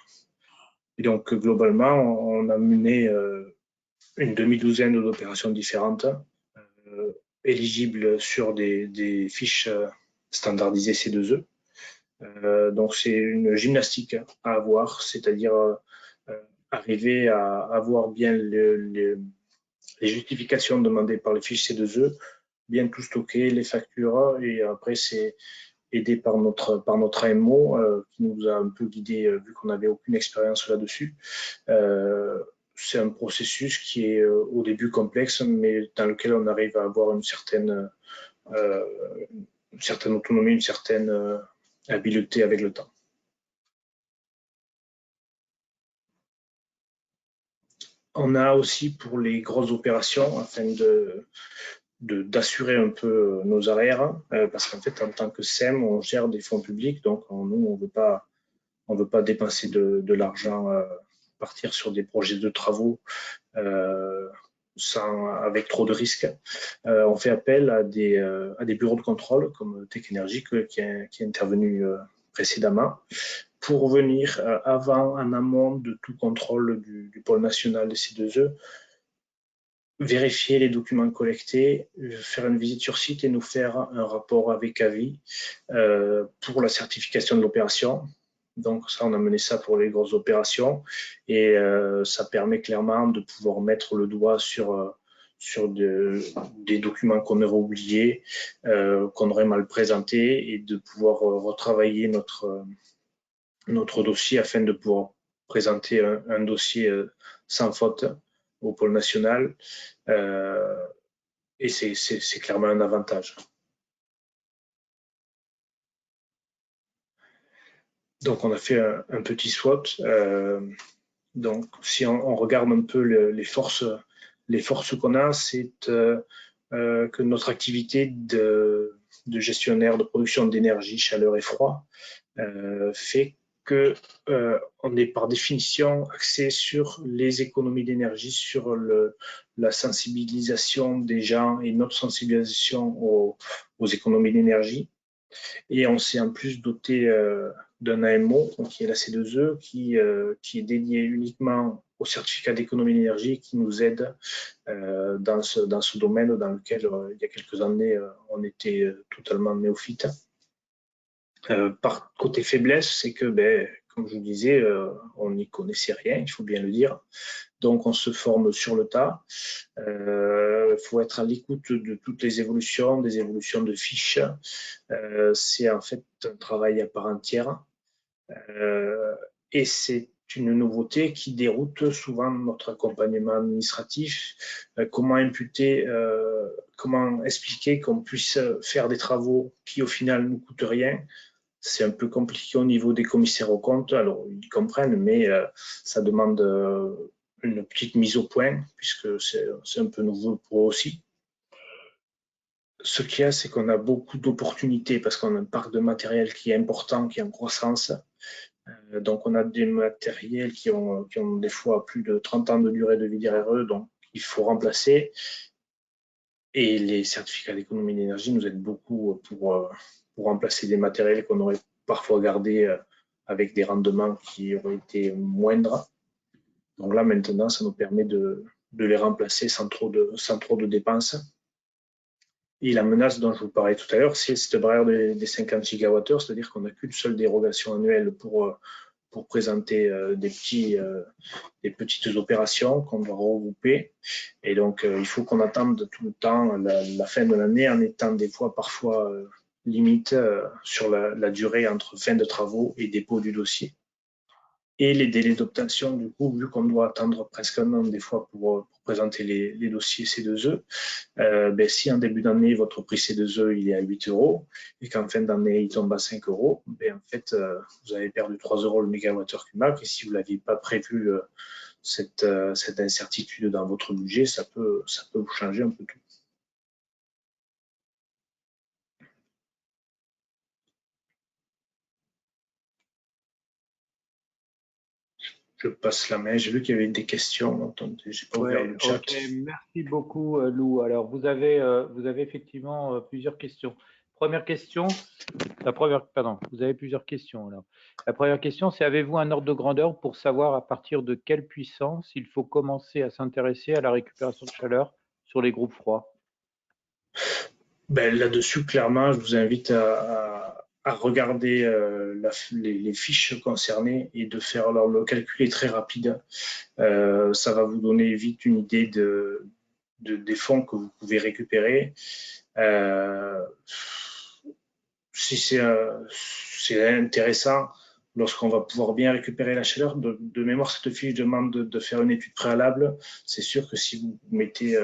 Et donc, globalement, on a mené une demi-douzaine d'opérations différentes, éligibles sur des fiches standardisées C2E. Donc, c'est une gymnastique à avoir, c'est-à-dire arriver à avoir bien les justifications demandées par les fiches C2E, bien tout stocker, les factures, et après, c'est aidé par notre AMO qui nous a un peu guidé vu qu'on n'avait aucune expérience là-dessus. C'est un processus qui est au début complexe, mais dans lequel on arrive à avoir une certaine autonomie, une certaine habileté avec le temps. On a aussi pour les grosses opérations, afin d'assurer un peu nos arrières, parce qu'en fait, en tant que SEM, on gère des fonds publics, donc nous, on ne veut pas dépenser de l'argent, partir sur des projets de travaux avec trop de risques. On fait appel à des bureaux de contrôle comme Tech Energy qui est intervenu précédemment pour venir en amont de tout contrôle du pôle national des C2E, vérifier les documents collectés, faire une visite sur site et nous faire un rapport avec avis pour la certification de l'opération. Donc ça, on a mené ça pour les grosses opérations et ça permet clairement de pouvoir mettre le doigt sur des documents qu'on aurait oubliés, qu'on aurait mal présentés et de pouvoir retravailler notre dossier afin de pouvoir présenter un dossier sans faute au pôle national. Et c'est clairement un avantage. Donc, on a fait un petit SWOT. Donc, si on regarde un peu les forces qu'on a, c'est que notre activité de gestionnaire de production d'énergie, chaleur et froid fait que on est par définition axé sur les économies d'énergie, sur la sensibilisation des gens et notre sensibilisation aux économies d'énergie. Et on s'est en plus doté d'un AMO, qui est la C2E, qui est dédié uniquement au certificat d'économie d'énergie, qui nous aide dans ce domaine dans lequel, il y a quelques années, on était totalement néophyte. Par côté faiblesse, c'est que, comme je vous disais, on n'y connaissait rien, il faut bien le dire. Donc, on se forme sur le tas. Il faut être à l'écoute de toutes les évolutions, des évolutions de fiches. C'est en fait un travail à part entière. Et c'est une nouveauté qui déroute souvent notre accompagnement administratif. Comment imputer, comment expliquer qu'on puisse faire des travaux qui, au final, ne nous coûtent rien. C'est un peu compliqué au niveau des commissaires aux comptes. Alors, ils comprennent, mais ça demande une petite mise au point, puisque c'est un peu nouveau pour eux aussi. Ce qu'il y a, c'est qu'on a beaucoup d'opportunités parce qu'on a un parc de matériel qui est important, qui est en croissance. Donc, on a des matériels qui ont des fois plus de 30 ans de durée de vie derrière eux, donc il faut remplacer. Et les certificats d'économie d'énergie nous aident beaucoup pour remplacer des matériels qu'on aurait parfois gardés avec des rendements qui auraient été moindres. Donc là, maintenant, ça nous permet de les remplacer sans trop de dépenses. Et la menace dont je vous parlais tout à l'heure, c'est cette barrière des 50 gigawattheures, c'est-à-dire qu'on n'a qu'une seule dérogation annuelle pour présenter des petites opérations qu'on doit regrouper. Et donc, il faut qu'on attende tout le temps la fin de l'année en étant des fois parfois limite sur la durée entre fin de travaux et dépôt du dossier. Et les délais d'obtention, du coup, vu qu'on doit attendre presque un an des fois pour présenter les dossiers C2E, si en début d'année, votre prix C2E il est à 8 € et qu'en fin d'année, il tombe à 5 €, en fait, vous avez perdu 3 € le mégawattheure Cumac. Et si vous ne l'aviez pas prévu, cette incertitude dans votre budget, ça peut vous changer un peu tout. Je passe la main. J'ai vu qu'il y avait des questions. J'ai pas ouvert le chat. Okay. Merci beaucoup, Lou. Alors, vous avez effectivement plusieurs questions. Première question, vous avez plusieurs questions. Alors, la première question, c'est avez-vous un ordre de grandeur pour savoir à partir de quelle puissance il faut commencer à s'intéresser à la récupération de chaleur sur les groupes froids? Là-dessus, clairement, je vous invite à regarder les fiches concernées et de faire le calcul est très rapide. Ça va vous donner vite une idée des fonds que vous pouvez récupérer. Si c'est intéressant, lorsqu'on va pouvoir bien récupérer la chaleur, de mémoire, cette fiche demande de faire une étude préalable. C'est sûr que si vous mettez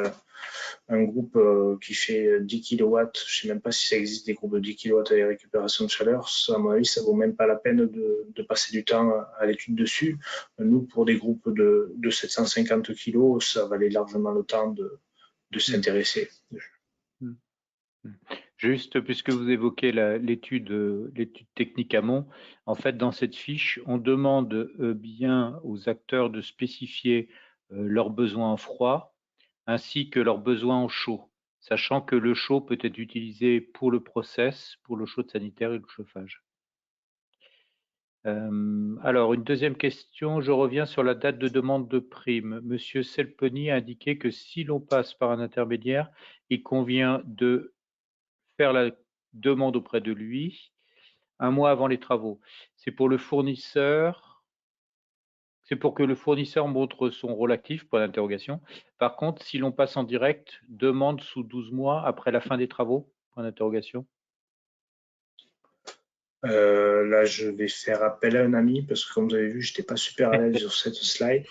un groupe qui fait 10 kW, je ne sais même pas si ça existe des groupes de 10 kW à la récupération de chaleur, à mon avis, ça ne vaut même pas la peine de passer du temps à l'étude dessus. Nous, pour des groupes de 750 kg, ça valait largement le temps de s'intéresser. Juste, puisque vous évoquez l'étude technique amont, en fait, dans cette fiche, on demande bien aux acteurs de spécifier leurs besoins en froid ainsi que leurs besoins en chaud, sachant que le chaud peut être utilisé pour le process, pour l'eau chaude sanitaire et le chauffage. Alors, une deuxième question, je reviens sur la date de demande de prime. Monsieur Selponi a indiqué que si l'on passe par un intermédiaire, il convient de faire la demande auprès de lui un mois avant les travaux. C'est pour le fournisseur, c'est pour que le fournisseur montre son rôle actif, point d'interrogation. Par contre, si l'on passe en direct, demande sous 12 mois après la fin des travaux, point d'interrogation. Là, je vais faire appel à un ami parce que, comme vous avez vu, je n'étais pas super à l'aise sur cette slide.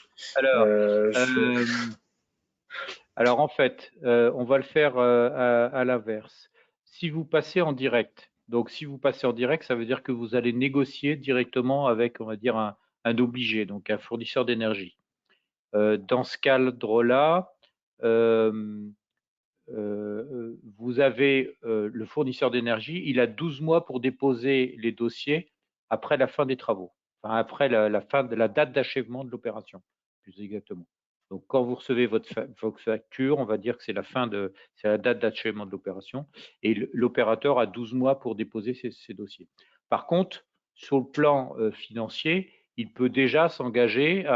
Alors, en fait, on va le faire à l'inverse. Si vous passez en direct, donc si vous passez en direct, ça veut dire que vous allez négocier directement avec, on va dire, un obligé, donc un fournisseur d'énergie. Dans ce cadre-là, vous avez le fournisseur d'énergie, il a 12 mois pour déposer les dossiers après la fin des travaux, enfin après la fin de la date d'achèvement de l'opération, plus exactement. Donc quand vous recevez votre facture, on va dire que c'est la date d'achèvement de l'opération, et l'opérateur a 12 mois pour déposer ses dossiers. Par contre, sur le plan financier, il peut déjà s'engager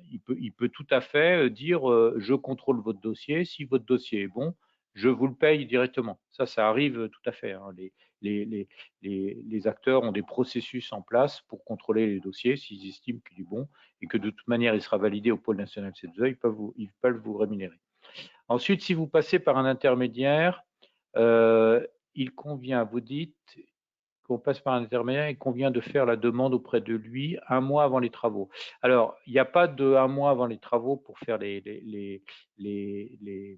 il peut tout à fait dire je contrôle votre dossier, si votre dossier est bon, je vous le paye directement. Ça arrive tout à fait. Hein. Les acteurs ont des processus en place pour contrôler les dossiers s'ils estiment qu'il est bon et que de toute manière il sera validé au pôle national C2E, ils peuvent vous rémunérer. Ensuite, si vous passez par un intermédiaire, il convient, vous dites, qu'on passe par un intermédiaire, il convient de faire la demande auprès de lui un mois avant les travaux. Alors, il n'y a pas de un mois avant les travaux pour faire il n'y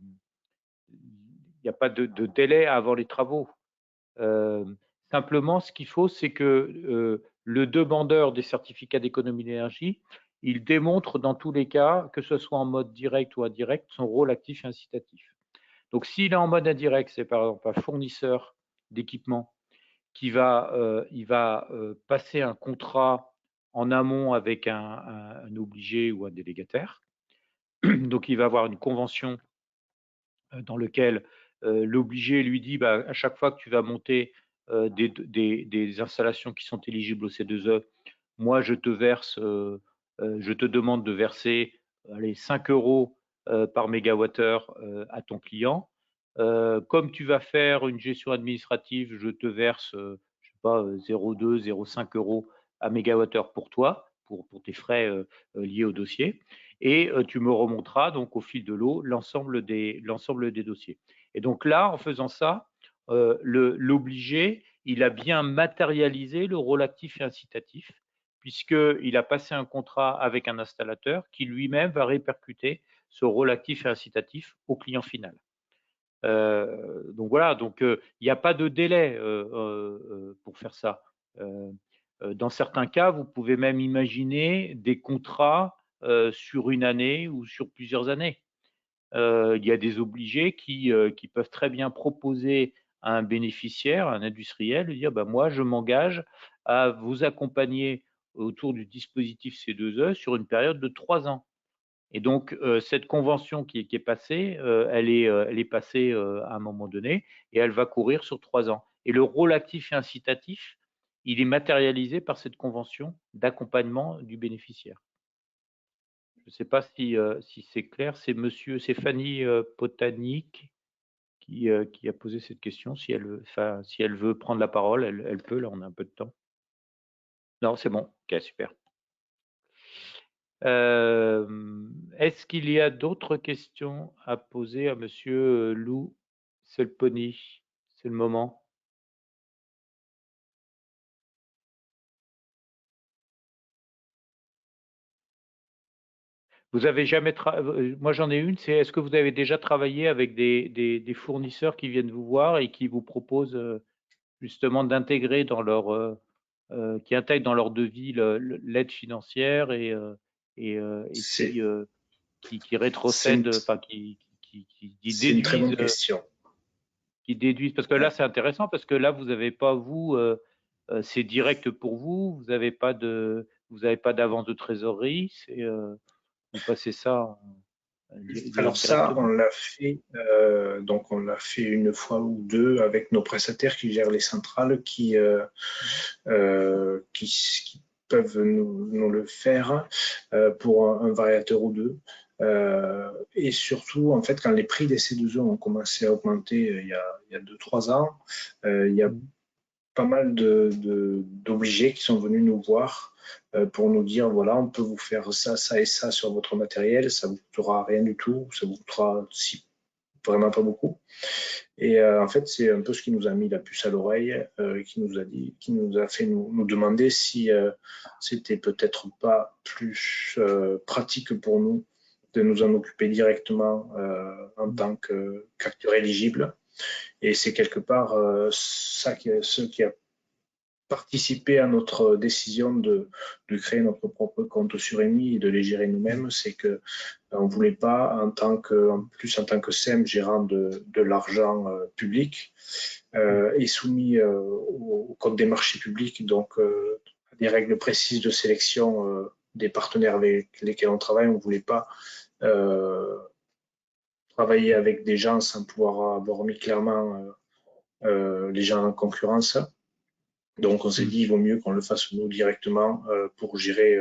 a pas de délai avant les travaux. Simplement, ce qu'il faut, c'est que le demandeur des certificats d'économie d'énergie, il démontre dans tous les cas, que ce soit en mode direct ou indirect, son rôle actif et incitatif. Donc, s'il est en mode indirect, c'est par exemple un fournisseur d'équipement il va passer un contrat en amont avec un obligé ou un délégataire. Donc, il va avoir une convention dans laquelle l'obligé lui dit à chaque fois que tu vas monter des installations qui sont éligibles au C2E, moi, je te demande de verser 5 euros par mégawattheure à ton client. Comme tu vas faire une gestion administrative, je te verse, je sais pas, 0,2, 0,5 euros à mégawattheure pour toi, pour tes frais liés au dossier. Et tu me remonteras donc au fil de l'eau l'ensemble des dossiers. Et donc là, en faisant ça, l'obligé, il a bien matérialisé le rôle actif et incitatif, puisqu'il a passé un contrat avec un installateur qui lui-même va répercuter ce rôle actif et incitatif au client final. Donc voilà, donc il n'y a pas de délai pour faire ça. Dans certains cas, vous pouvez même imaginer des contrats sur une année ou sur plusieurs années. Il y a des obligés qui peuvent très bien proposer à un bénéficiaire, à un industriel, de dire moi je m'engage à vous accompagner autour du dispositif C2E sur une période de 3 ans. Et donc, cette convention qui est passée, elle est passée à un moment donné et elle va courir sur 3 ans. Et le rôle actif et incitatif, il est matérialisé par cette convention d'accompagnement du bénéficiaire. Je ne sais pas si c'est clair, c'est Fanny Potanic qui a posé cette question. Si elle veut prendre la parole, elle peut, là on a un peu de temps. Non, c'est bon, ok, super. Est-ce qu'il y a d'autres questions à poser à Monsieur Lou Selponi? C'est le moment. Vous avez jamais moi j'en ai une, c'est est-ce que vous avez déjà travaillé avec des fournisseurs qui viennent vous voir et qui vous proposent justement d'intégrer dans leur qui intègrent dans leur devis l'aide financière et qui rétrocèdent, enfin qui déduisent. C'est une très bonne question. Qui déduisent, parce que là c'est intéressant parce que là vous n'avez pas c'est direct pour vous, vous n'avez pas d'avance de trésorerie, vous passez ça. Alors ça, directement? on l'a fait, donc on l'a fait une fois ou deux avec nos prestataires qui gèrent les centrales, qui peuvent nous le faire pour un variateur ou deux. Et surtout, en fait, quand les prix des C2E ont commencé à augmenter il y a 2-3 ans, il y a pas mal d'obligés qui sont venus nous voir pour nous dire, voilà, on peut vous faire ça, ça et ça sur votre matériel, ça vous coûtera rien du tout, ça vous coûtera vraiment pas beaucoup. Et en fait, c'est un peu ce qui nous a mis la puce à l'oreille, qui nous a fait nous demander si c'était peut-être pas plus pratique pour nous de nous en occuper directement en tant qu'acteur éligible. Et c'est quelque part ce qui a participé à notre décision de créer notre propre compte sur EMI et de les gérer nous-mêmes, c'est que on ne voulait pas, en tant que SEM gérant de l'argent public, est soumis au code des marchés publics, donc à des règles précises de sélection des partenaires avec lesquels on travaille. On ne voulait pas travailler avec des gens sans pouvoir avoir mis clairement les gens en concurrence. Donc on s'est dit, il vaut mieux qu'on le fasse nous directement pour gérer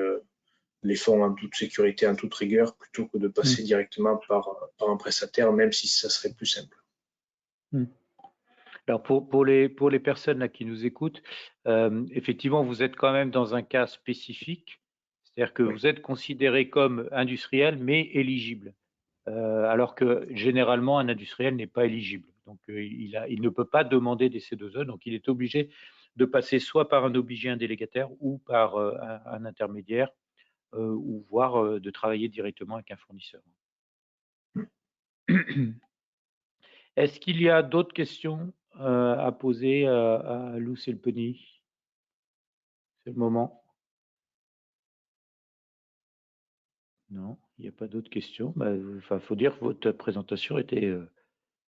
les fonds en toute sécurité, en toute rigueur, plutôt que de passer directement par un prestataire, même si ça serait plus simple. Alors pour les personnes là qui nous écoutent, effectivement, vous êtes quand même dans un cas spécifique, c'est-à-dire que vous êtes considéré comme industriel mais éligible, alors que généralement un industriel n'est pas éligible. Donc il ne peut pas demander des C2E, donc il est obligé de passer soit par un obligé, un délégataire, ou par un intermédiaire, ou voire de travailler directement avec un fournisseur. Est-ce qu'il y a d'autres questions à poser à Lou Selpeny? C'est le moment. Non, il n'y a pas d'autres questions. Enfin, faut dire que votre présentation était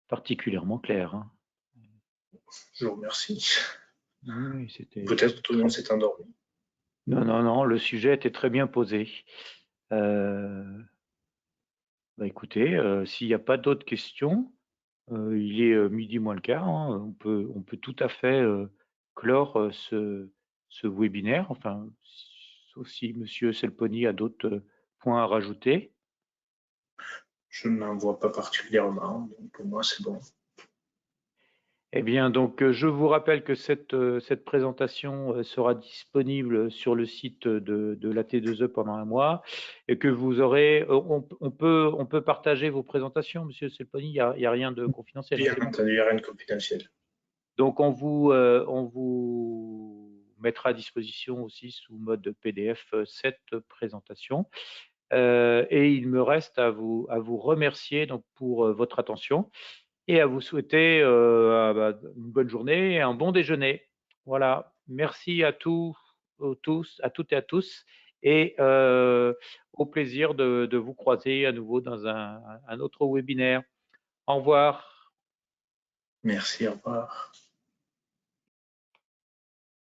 particulièrement claire. Hein. Je vous remercie. Oui, c'était. Peut-être que tout le monde s'est endormi. Non, non, non, le sujet était très bien posé. Écoutez, s'il n'y a pas d'autres questions, il est midi moins le quart. Hein, on peut tout à fait clore ce webinaire. Enfin, sauf si Monsieur Selpeny a d'autres points à rajouter. Je n'en vois pas particulièrement, donc pour moi c'est bon. Eh bien, donc, je vous rappelle que cette présentation sera disponible sur le site de la T2E pendant un mois et que vous aurez, on peut partager vos présentations, Monsieur Selpeny, il n'y a rien de confidentiel. Bien entendu, il n'y a rien de confidentiel. Donc, on vous mettra à disposition aussi sous mode PDF cette présentation. Et il me reste à vous remercier donc pour votre attention et à vous souhaiter une bonne journée et un bon déjeuner. Voilà, merci à toutes et à tous, et au plaisir de vous croiser à nouveau dans un autre webinaire. Au revoir. Merci, au revoir.